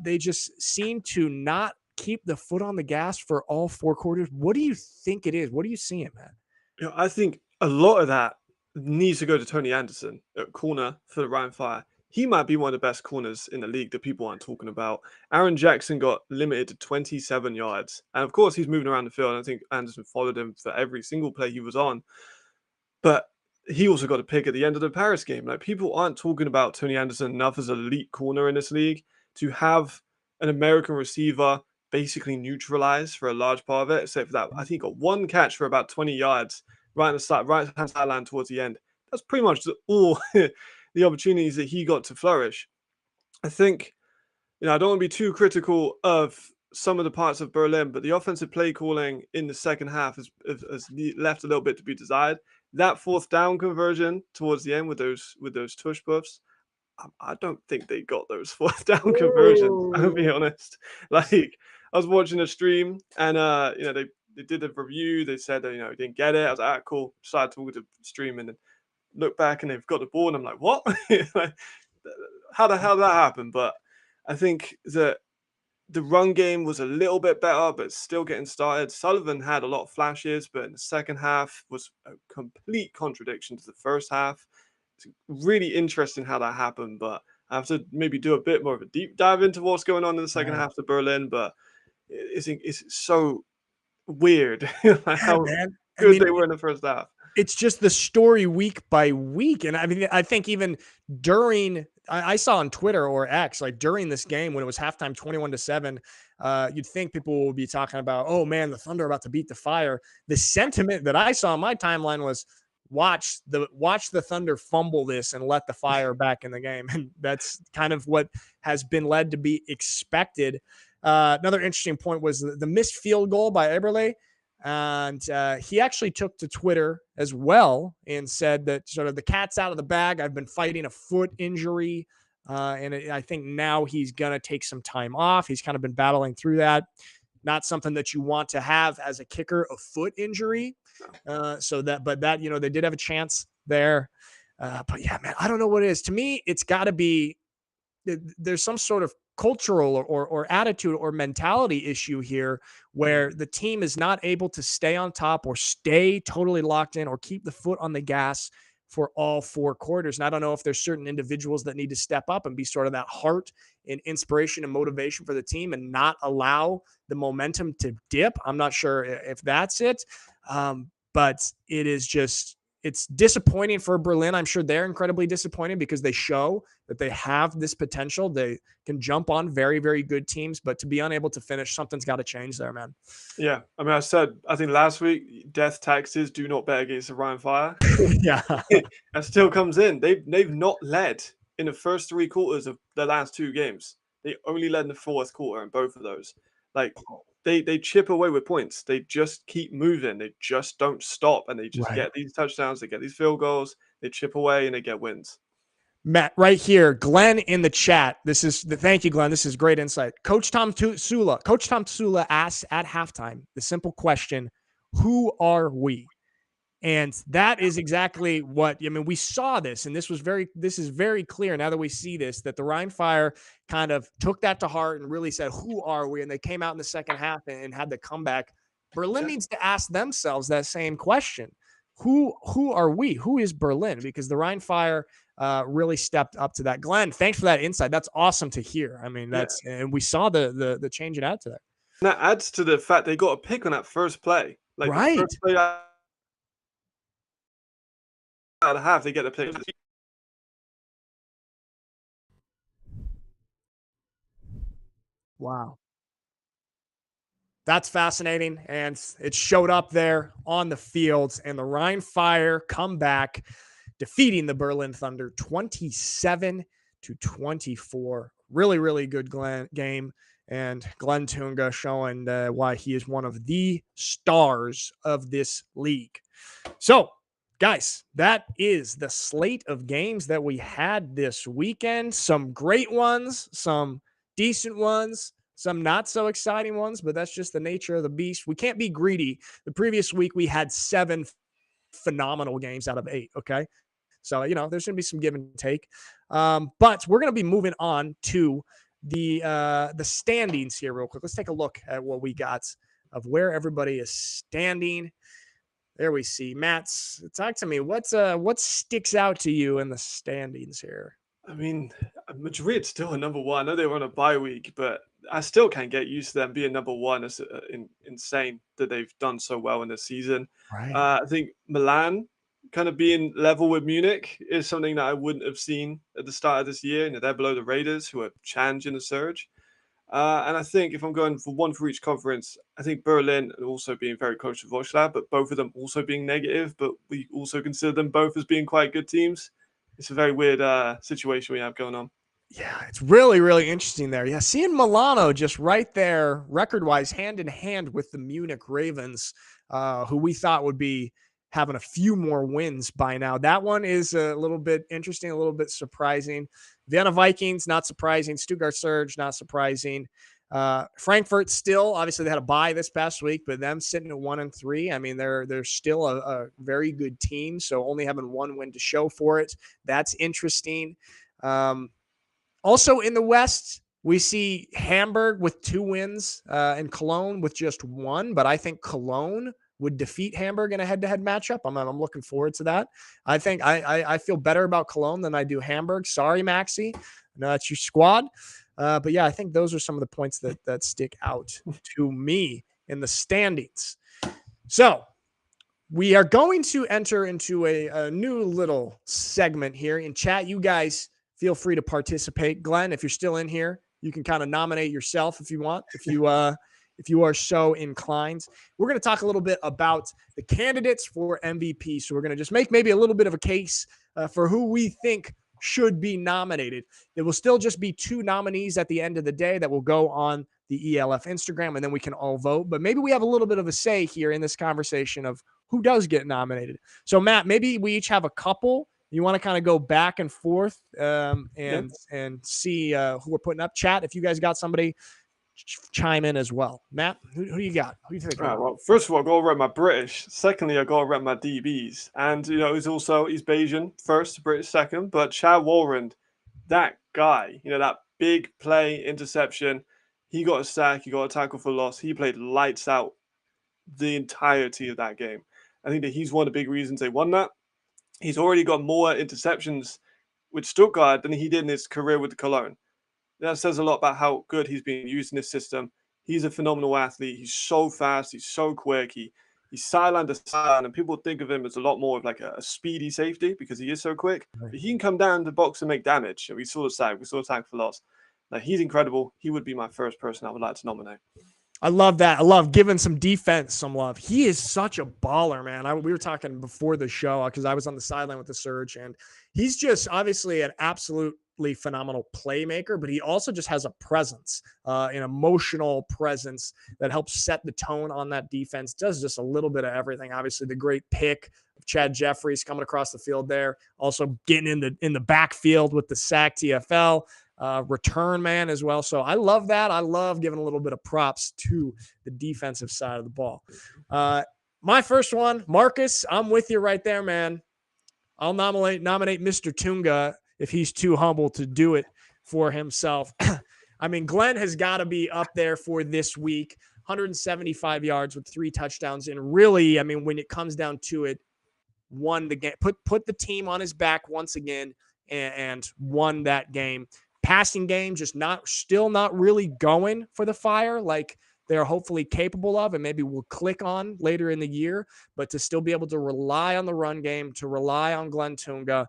They just seem to not keep the foot on the gas for all 4 quarters. What do you think it is? What are you seeing, man? You know, I think a lot of that needs to go to Tony Anderson at corner for the Ryan Fire. He might be one of the best corners in the league that people aren't talking about. Aaron Jackson got limited to 27 yards. And of course, he's moving around the field. And I think Anderson followed him for every single play he was on. But he also got a pick at the end of the Paris game. Like, people aren't talking about Tony Anderson enough as an elite corner in this league to have an American receiver basically neutralized for a large part of it, except for that. I think he got 1 catch for about 20 yards right hand sideline towards the end. That's pretty much all the opportunities that he got to flourish. I think, you know, I don't want to be too critical of some of the parts of Berlin, but the offensive play calling in the second half has left a little bit to be desired. That 4th down conversion towards the end with those tush buffs, I don't think they got those 4th down conversions. I'll be honest. Like, I was watching a stream and you know, they did a review. They said that, you know, didn't get it. I was like, cool. Started talking to the stream and then look back and they've got the ball and I'm like, what? Like, how the hell did that happen? But I think that the run game was a little bit better, but still getting started. Sullivan had a lot of flashes, but in the second half was a complete contradiction to the first half. It's really interesting how that happened, but I have to maybe do a bit more of a deep dive into what's going on in the second half of Berlin. But it's so weird like how good they were in the first half. It's just the story week by week. And I mean, I think even during, I saw on Twitter or X, like during this game when it was halftime 21-7, you'd think people would be talking about, oh man, the Thunder are about to beat the Fire. The sentiment that I saw on my timeline was watch the Thunder fumble this and let the Fire back in the game. And that's kind of what has been led to be expected. Another interesting point was the missed field goal by Eberle. And he actually took to Twitter as well and said that sort of the cat's out of the bag. I've been fighting a foot injury. I think now he's going to take some time off. He's kind of been battling through that. not something that you want to have as a kicker, a foot injury. But they did have a chance there. But yeah, man, I don't know what it is. To me, it's got to be there's some sort of cultural or attitude or mentality issue here where the team is not able to stay on top or stay totally locked in or keep the foot on the gas for all 4 quarters. And I don't know if there's certain individuals that need to step up and be sort of that heart and inspiration and motivation for the team and not allow the momentum to dip. I'm not sure if that's it. But it's disappointing for Berlin. I'm sure they're incredibly disappointed because they show that they have this potential. They can jump on very, very good teams, but to be unable to finish, something's got to change there, man. Yeah. I mean, I think last week, death taxes, do not bet against the Rhine Fire. Yeah. That still comes in. They've not led in the first 3 quarters of the last 2 games. They only led in the 4th quarter in both of those. Like, they chip away with points. They just keep moving. They just don't stop, and they just get these touchdowns. They get these field goals. They chip away, and they get wins. Matt, right here, Glenn in the chat. Thank you, Glenn. This is great insight. Coach Tom Tsula asked at halftime the simple question, who are we? And that is exactly what, we saw this, and this is very clear now that we see this, that the Rhine Fire kind of took that to heart and really said, who are we? And they came out in the second half and had the comeback. Berlin needs to ask themselves that same question. Who are we? Who is Berlin? Because the Rhine Fire really stepped up to that. Glenn, thanks for that insight. That's awesome to hear. I mean, and we saw the change it out to that. And that adds to the fact they got a pick on that first play. Like the first play out of half, they get a pick. Wow. That's fascinating, and it showed up there on the field, and the Rhine Fire come back, defeating the Berlin Thunder 27-24. Really, really good game, and Glenn Tunga showing why he is one of the stars of this league. So, guys, that is the slate of games that we had this weekend. Some great ones, some decent ones, some not so exciting ones, but that's just the nature of the beast. We can't be greedy. The previous week, we had 7 phenomenal games out of 8, okay? So, there's going to be some give and take. But we're going to be moving on to the standings here real quick. Let's take a look at what we got of where everybody is standing. There we see. Matt, talk to me. What sticks out to you in the standings here? I mean, Madrid's still a number 1. I know they were on a bye week, but I still can't get used to them being number 1. It's insane that they've done so well in this season. Right. I think Milan kind of being level with Munich is something that I wouldn't have seen at the start of this year. They're below the Raiders, who are challenging the surge. And I think if I'm going for one for each conference, I think Berlin also being very close to Wroclaw, but both of them also being negative, but we also consider them both as being quite good teams. It's a very weird situation we have going on. Yeah, it's really, really interesting there. Yeah, seeing Milano just right there, record-wise, hand in hand with the Munich Ravens, who we thought would be having a few more wins by now. That one is a little bit interesting, a little bit surprising. Vienna Vikings, not surprising. Stuttgart Surge, not surprising. Frankfurt still, obviously they had a bye this past week, but them sitting at 1-3. I mean, they're still a very good team, so only having 1 win to show for it. That's interesting. Also in the West, we see Hamburg with 2 wins and Cologne with just 1, but I think Cologne would defeat Hamburg in a head-to-head matchup. I'm looking forward to that. I think I feel better about Cologne than I do Hamburg. Sorry, Maxi. I know that's your squad. But yeah, I think those are some of the points that stick out to me in the standings. So we are going to enter into a new little segment here in chat. You guys feel free to participate. Glenn, if you're still in here, you can kind of nominate yourself if you want, if you are so inclined. We're going to talk a little bit about the candidates for MVP. So we're going to just make maybe a little bit of a case for who we think should be nominated. There will still just be 2 nominees at the end of the day that will go on the ELF Instagram, and then we can all vote. But maybe we have a little bit of a say here in this conversation of who does get nominated. So, Matt, maybe we each have a couple. You want to kind of go back and forth and see who we're putting up. Chat, if you guys got somebody, chime in as well. Matt, who do you got? Who do you think? Right, well, first of all, I got to rep my British. Secondly, I got to rep my DBs. And, he's Bayesian first, British second. But Chad Walrond, that guy, that big play interception, he got a sack, he got a tackle for loss. He played lights out the entirety of that game. I think that he's one of the big reasons they won that. He's already got more interceptions with Stuttgart than he did in his career with the Cologne. That says a lot about how good he's being used in this system. He's a phenomenal athlete. He's so fast. He's so quick. He's sideline to sideline, and people think of him as a lot more of like a speedy safety because he is so quick. But he can come down the box and make damage. And we saw the sack. We saw the sack for loss. Like, he's incredible. He would be my first person I would like to nominate. I love that. I love giving some defense some love. He is such a baller, man. We were talking before the show because I was on the sideline with the Surge, and he's just obviously an absolutely phenomenal playmaker, but he also just has a presence, an emotional presence that helps set the tone on that defense, does just a little bit of everything. Obviously, the great pick of Chad Jeffries coming across the field there, also getting in the backfield with the sack TFL. Return man as well. So I love that. I love giving a little bit of props to the defensive side of the ball. My first one, Marcus, I'm with you right there, man. I'll nominate Mr. Tunga if he's too humble to do it for himself. I mean, Glenn has got to be up there for this week. 175 yards with 3 touchdowns. And really, I mean, when it comes down to it, won the game, put the team on his back once again and won that game. Passing game still not really going for the Fire like they're hopefully capable of and maybe will click on later in the year, but to still be able to rely on the run game, to rely on Glenn Tunga.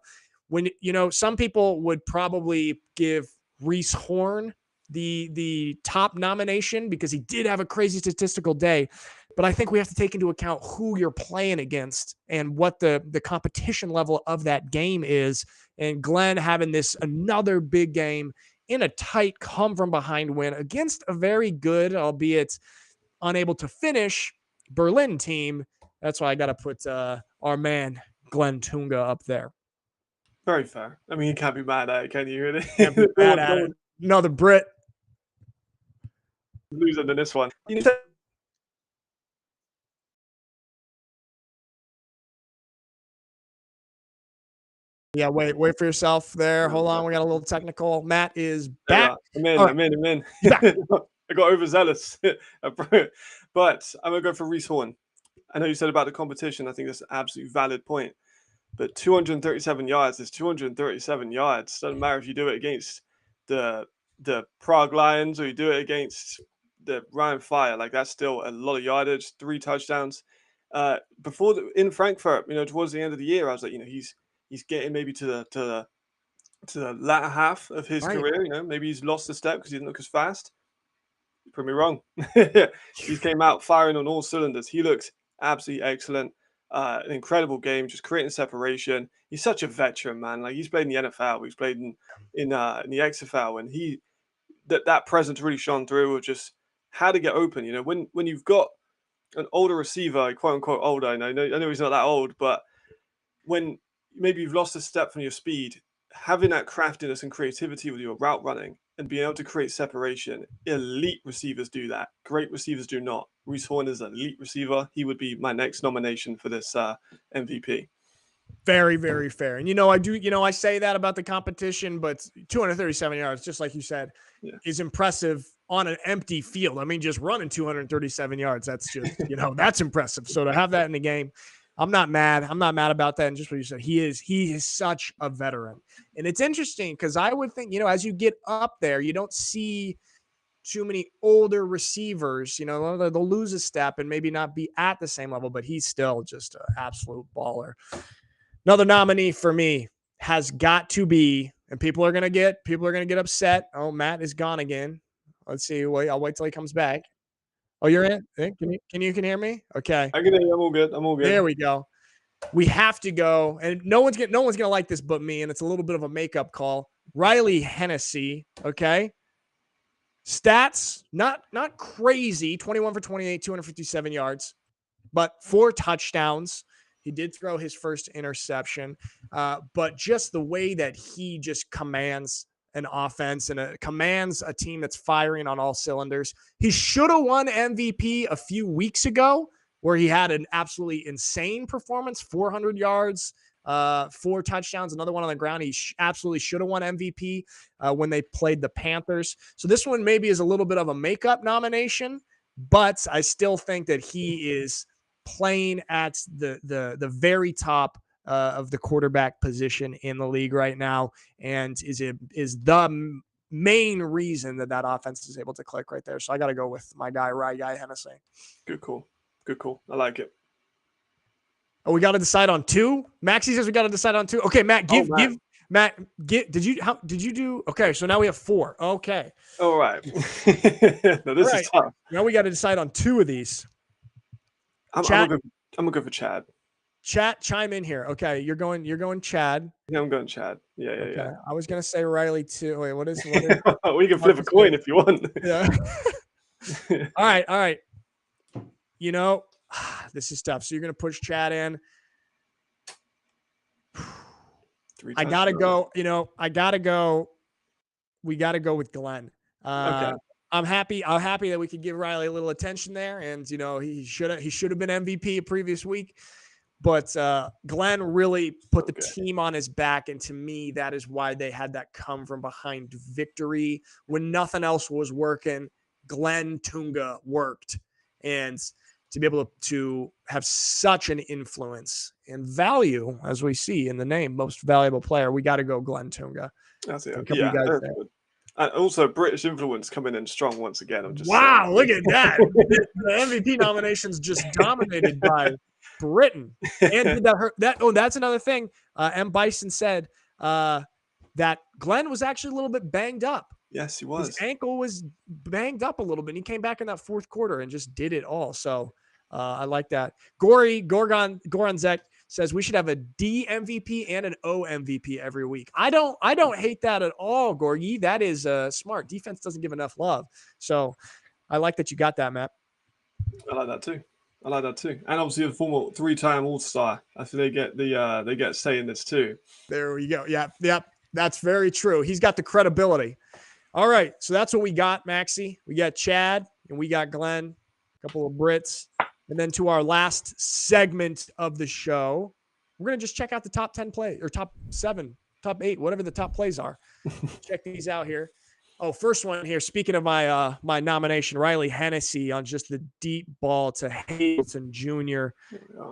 When, some people would probably give Reese Horn the top nomination because he did have a crazy statistical day, but I think we have to take into account who you're playing against and what the competition level of that game is. And Glenn having another big game in a tight come from behind win against a very good, albeit unable to finish, Berlin team. That's why I got to put our man Glenn Tunga up there. Very fair. I mean, you can't be mad at it, can you? Really? Can't be mad at it. Another Brit. Losing in this one. Yeah, wait for yourself there. Hold on, we got a little technical. Matt is back. I'm in. I got overzealous. But I'm going to go for Reese Horn. I know you said about the competition. I think that's an absolutely valid point. But 237 yards is 237 yards. Doesn't matter if you do it against the Prague Lions or you do it against the Ryan Fire. Like, that's still a lot of yardage, 3 touchdowns. In Frankfurt, towards the end of the year, I was like, he's getting maybe to the latter half of his career. Maybe he's lost a step because he didn't look as fast. You put me wrong. He came out firing on all cylinders. He looks absolutely excellent. An incredible game, just creating separation. He's such a veteran, man. Like, he's played in the NFL, he's played in the XFL, and that presence really shone through of just how to get open. When you've got an older receiver, quote unquote older, I know he's not that old, but when maybe you've lost a step from your speed, having that craftiness and creativity with your route running and being able to create separation, elite receivers do that. Great receivers do not. Reese Horn is an elite receiver. He would be my next nomination for this MVP. Very, very fair. And, I say that about the competition, but 237 yards, just like you said, is impressive on an empty field. I mean, just running 237 yards, that's just, that's impressive. So to have that in the game, I'm not mad. I'm not mad about that. And just what you said, he is such a veteran. And it's interesting because I would think, as you get up there, you don't see too many older receivers. They'll lose a step and maybe not be at the same level, but he's still just an absolute baller. Another nominee for me has got to be, and people are gonna get upset. Oh, Matt is gone again. Let's see. Wait, I'll wait till he comes back. Oh, you're in? Can you hear me? Okay. I can hear you. I'm all good. There we go. We have to go, and no one's gonna like this but me, and it's a little bit of a makeup call. Riley Hennessy, okay. Stats, not crazy. 21 for 28, 257 yards, but 4 touchdowns. He did throw his first interception, but just the way that he just commands an offense and commands a team that's firing on all cylinders. He should have won MVP a few weeks ago, where he had an absolutely insane performance, 400 yards, 4 touchdowns, another one on the ground. He absolutely should have won MVP when they played the Panthers. So this one maybe is a little bit of a makeup nomination, but I still think that he is playing at the very top of the quarterback position in the league right now, and is the main reason that offense is able to click right there. So I got to go with my guy, Guy Hennessy. Good call. Good call. I like it. Oh, we got to decide on 2. Maxie says we got to decide on 2. Okay, Matt, did you do? Okay, so now we have 4. Okay. All right. No, this is tough. Now we got to decide on 2 of these. I'm gonna go for Chad. Chat, chime in here. Okay, you're going Chad. Yeah, I'm going Chad. Yeah. I was gonna say Riley too. Wait, what is we can flip a coin if you want. Yeah. All right. You know, this is tough. So you're gonna push Chad in. I gotta go. We gotta go with Glenn. Okay. I'm happy that we could give Riley a little attention there, and he should have been MVP a previous week. But Glenn really put the team on his back, and to me, that is why they had that come from behind victory when nothing else was working. Glenn Tunga worked, and to be able to have such an influence and value, as we see in the name, most valuable player, we got to go Glenn Tunga. That's it. Yeah, and also British influence coming in strong once again. I'm just saying. Look at that. The MVP nominations just dominated by Britain. And did that hurt? That's another thing. M. Bison said that Glenn was actually a little bit banged up. Yes, he was. His ankle was banged up a little bit. And he came back in that 4th quarter and just did it all. So I like that. Goranzek says we should have a D MVP and an O MVP every week. I don't hate that at all, Gorgie. That is smart. Defense doesn't give enough love. So I like that you got that, Matt. I like that too. And obviously a former 3-time All-Star. I think they get say in this too. There we go. Yeah. That's very true. He's got the credibility. All right. So that's what we got, Maxie. We got Chad and we got Glenn, a couple of Brits. And then to our last segment of the show, we're going to just check out the top 10 plays, or top 7, top 8, whatever the top plays are. Check these out here. Oh, first one here. Speaking of my nomination, Riley Hennessy on just the deep ball to Hamilton Jr.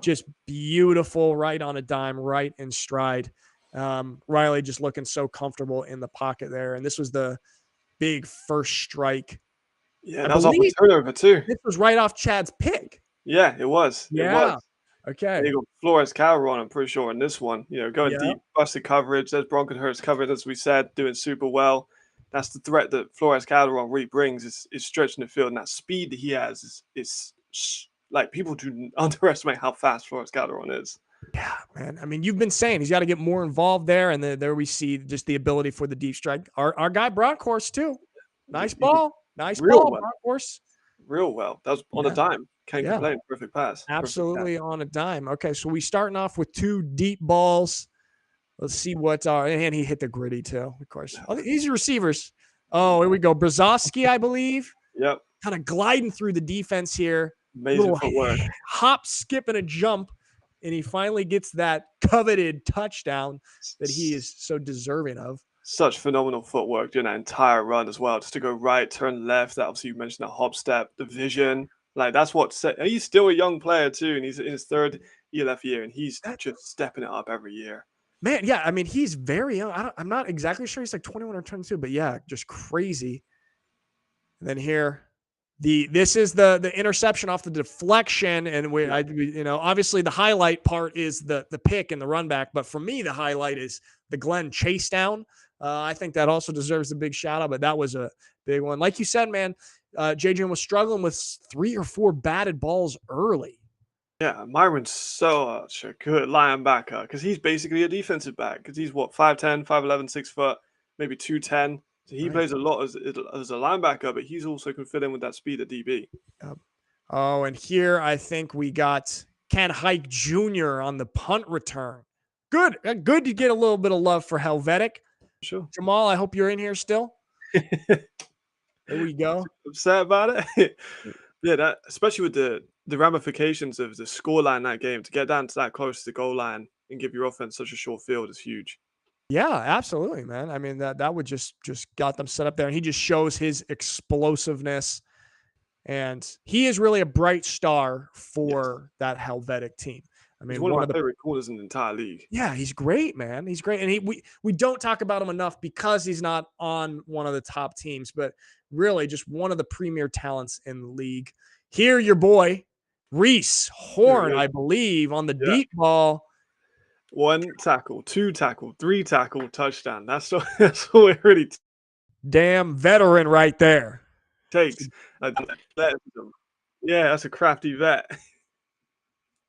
Just beautiful, right on a dime, right in stride. Riley just looking so comfortable in the pocket there. And this was the big first strike. Yeah, that was off a turnover too. This was right off Chad's pick. Yeah, it was. Yeah. It was. Okay. They got Flores Calderon, I'm pretty sure, in this one. Going deep, busted coverage. There's Bronkenhurst covered, as we said, doing super well. That's the threat that Flores Calderon really brings is stretching the field. And that speed that he has is like, people do underestimate how fast Flores Calderon is. Yeah, man. I mean, you've been saying he's got to get more involved there. And there we see just the ability for the deep strike. Our guy, Bronkhorst, too. Nice ball. Nice ball, well. Bronkhorst. Real well. That was on a dime. Can't complain. Perfect pass. Absolutely on a dime. Okay, so we starting off with 2 deep balls. Let's see what and he hit the gritty too, of course. Easy receivers. Oh, here we go. Brzozowski, I believe. Yep. Kind of gliding through the defense here. Amazing footwork. Hop, skip, and a jump. And he finally gets that coveted touchdown that he is so deserving of. Such phenomenal footwork during that entire run as well. Just to go right, turn left. That obviously you mentioned that hop step, the vision. Like that's what he's still a young player too, and he's in his 3rd ELF year, and he's just stepping it up every year. Man, yeah, I mean he's very young. I'm not exactly sure he's like 21 or 22, but yeah, just crazy. And then here, this is the interception off the deflection, and obviously the highlight part is the pick and the run back, but for me the highlight is the Glenn chase down. I think that also deserves a big shout out, but that was a big one. Like you said, man, JJ was struggling with 3 or 4 batted balls early. Yeah, Myron's such a good linebacker because he's basically a defensive back because he's 5'10", 5'11", 6 foot, maybe 210. So he plays a lot as a linebacker, but he's also can fit in with that speed at DB. Oh, and here I think we got Ken Hike Jr. on the punt return. Good to get a little bit of love for Helvetic. Sure. Jamal, I hope you're in here still. There we go. Upset about it. Yeah, that especially with the ramifications of the scoreline in that game, to get down to that close to the goal line and give your offense such a short field is huge. Yeah, absolutely, man. I mean, that would just got them set up there, and he just shows his explosiveness, and he is really a bright star for that Helvetic team. I mean, He's one of my favorite corners in the entire league. Yeah, he's great, man. He's great, and we don't talk about him enough because he's not on one of the top teams, but really just one of the premier talents in the league. Here, your boy Reese Horn, I believe, on the deep ball. 1 tackle, 2 tackle, 3 tackle, touchdown. That's all it really damn veteran right there. Takes. Yeah, that's a crafty vet.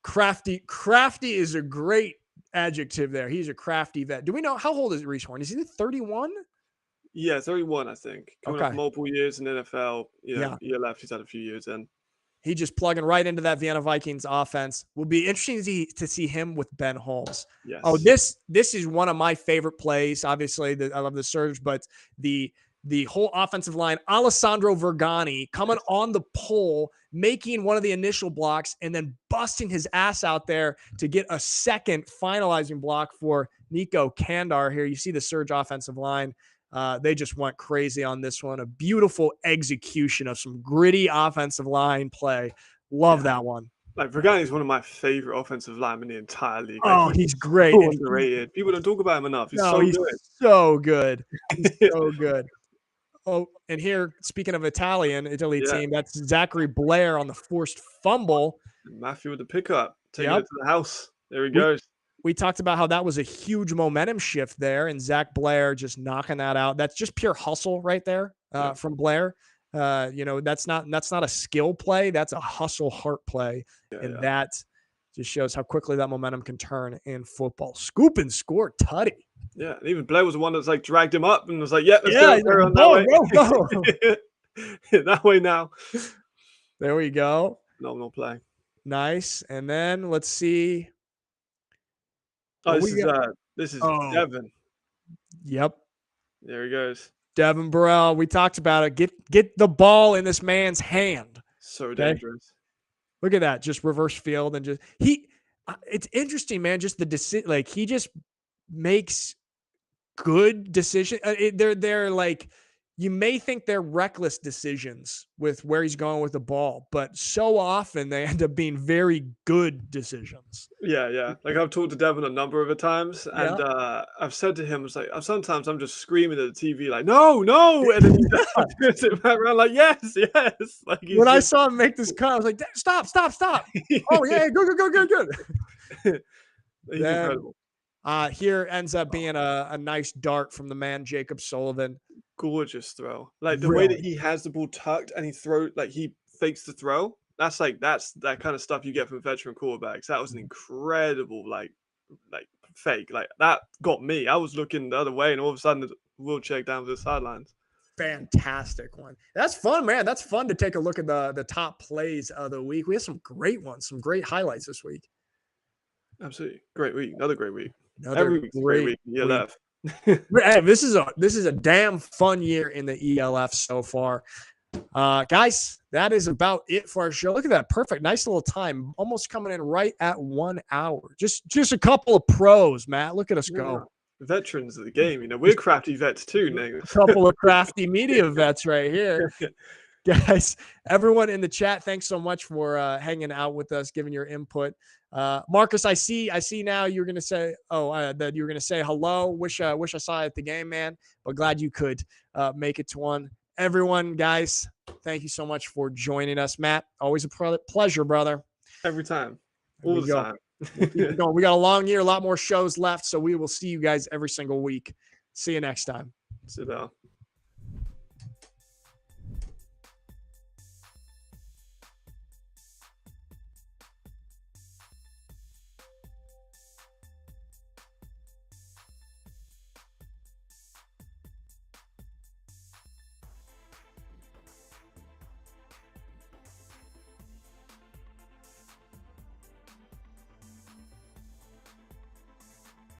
Crafty is a great adjective there. He's a crafty vet. Do we know how old is Reese Horn? Is he 31? Yeah, 31, I think. Coming off multiple years in NFL. Yeah, year left. He's had a few years in. He just plugging right into that Vienna Vikings offense. Will be interesting to see him with Ben Holmes. Yes. Oh, this is one of my favorite plays. Obviously, I love the surge, but the whole offensive line, Alessandro Vergani coming on the pole, making one of the initial blocks, and then busting his ass out there to get a second finalizing block for Nico Kandar here. You see the surge offensive line. They just went crazy on this one. A beautiful execution of some gritty offensive line play. Love that one. Like, Vergani is one of my favorite offensive linemen in the entire league. Oh, he's great. So underrated. People don't talk about him enough. He's so good. He's so good. Oh, and here, speaking of Italy team, that's Zachary Blair on the forced fumble. Matthew with the pickup, taking it to the house. There he goes. We talked about how that was a huge momentum shift there, and Zach Blair just knocking that out. That's just pure hustle right there from Blair. That's not a skill play. That's a hustle heart play, that just shows how quickly that momentum can turn in football. Scoop and score, tutty. Yeah, and even Blair was the one that's like dragged him up and was like, let's go. That way now. There we go. Phenomenal play. Nice. And then let's see. Oh, this is Devin. Yep. There he goes. Devin Burrell. We talked about it. Get the ball in this man's hand. So dangerous. Look at that. Just reverse field and it's interesting, man. Just the decision, like he just makes good decisions. They're like, you may think they're reckless decisions with where he's going with the ball, but so often they end up being very good decisions. Yeah. Like, I've talked to Devin a number of times, and I've said to him, it's like, sometimes I'm just screaming at the TV, like, no, and then he turns back around, like, yes. Like, when I saw him make this cut, I was like, stop. Oh yeah, good. He's incredible. Here ends up being a nice dart from the man, Jacob Sullivan. Gorgeous throw. Like, the way that he has the ball tucked and he fakes the throw. That's that kind of stuff you get from veteran quarterbacks. That was an incredible, like fake. Like, that got me. I was looking the other way, and all of a sudden the wheelchair down to the sidelines. Fantastic one. That's fun, man. That's fun to take a look at the top plays of the week. We have some great ones, some great highlights this week. Absolutely. Great week. Another great week. Every week's great week. ELF. Hey, this is a damn fun year in the ELF so far. Guys, that is about it for our show. Look at that. Perfect. Nice little time. Almost coming in right at 1 hour. Just a couple of pros, Matt. Look at us go. Veterans of the game. We're crafty vets too, Nick. A couple of crafty media vets right here. Guys, everyone in the chat, thanks so much for hanging out with us, giving your input. Marcus, I see now you're gonna say that you're gonna say hello. Wish I saw you at the game, man, but glad you could make it to one. Everyone, guys, thank you so much for joining us. Matt, always a pleasure, brother. Every time, all the time. We got a long year, a lot more shows left, so we will see you guys every single week. See you next time. Sit down.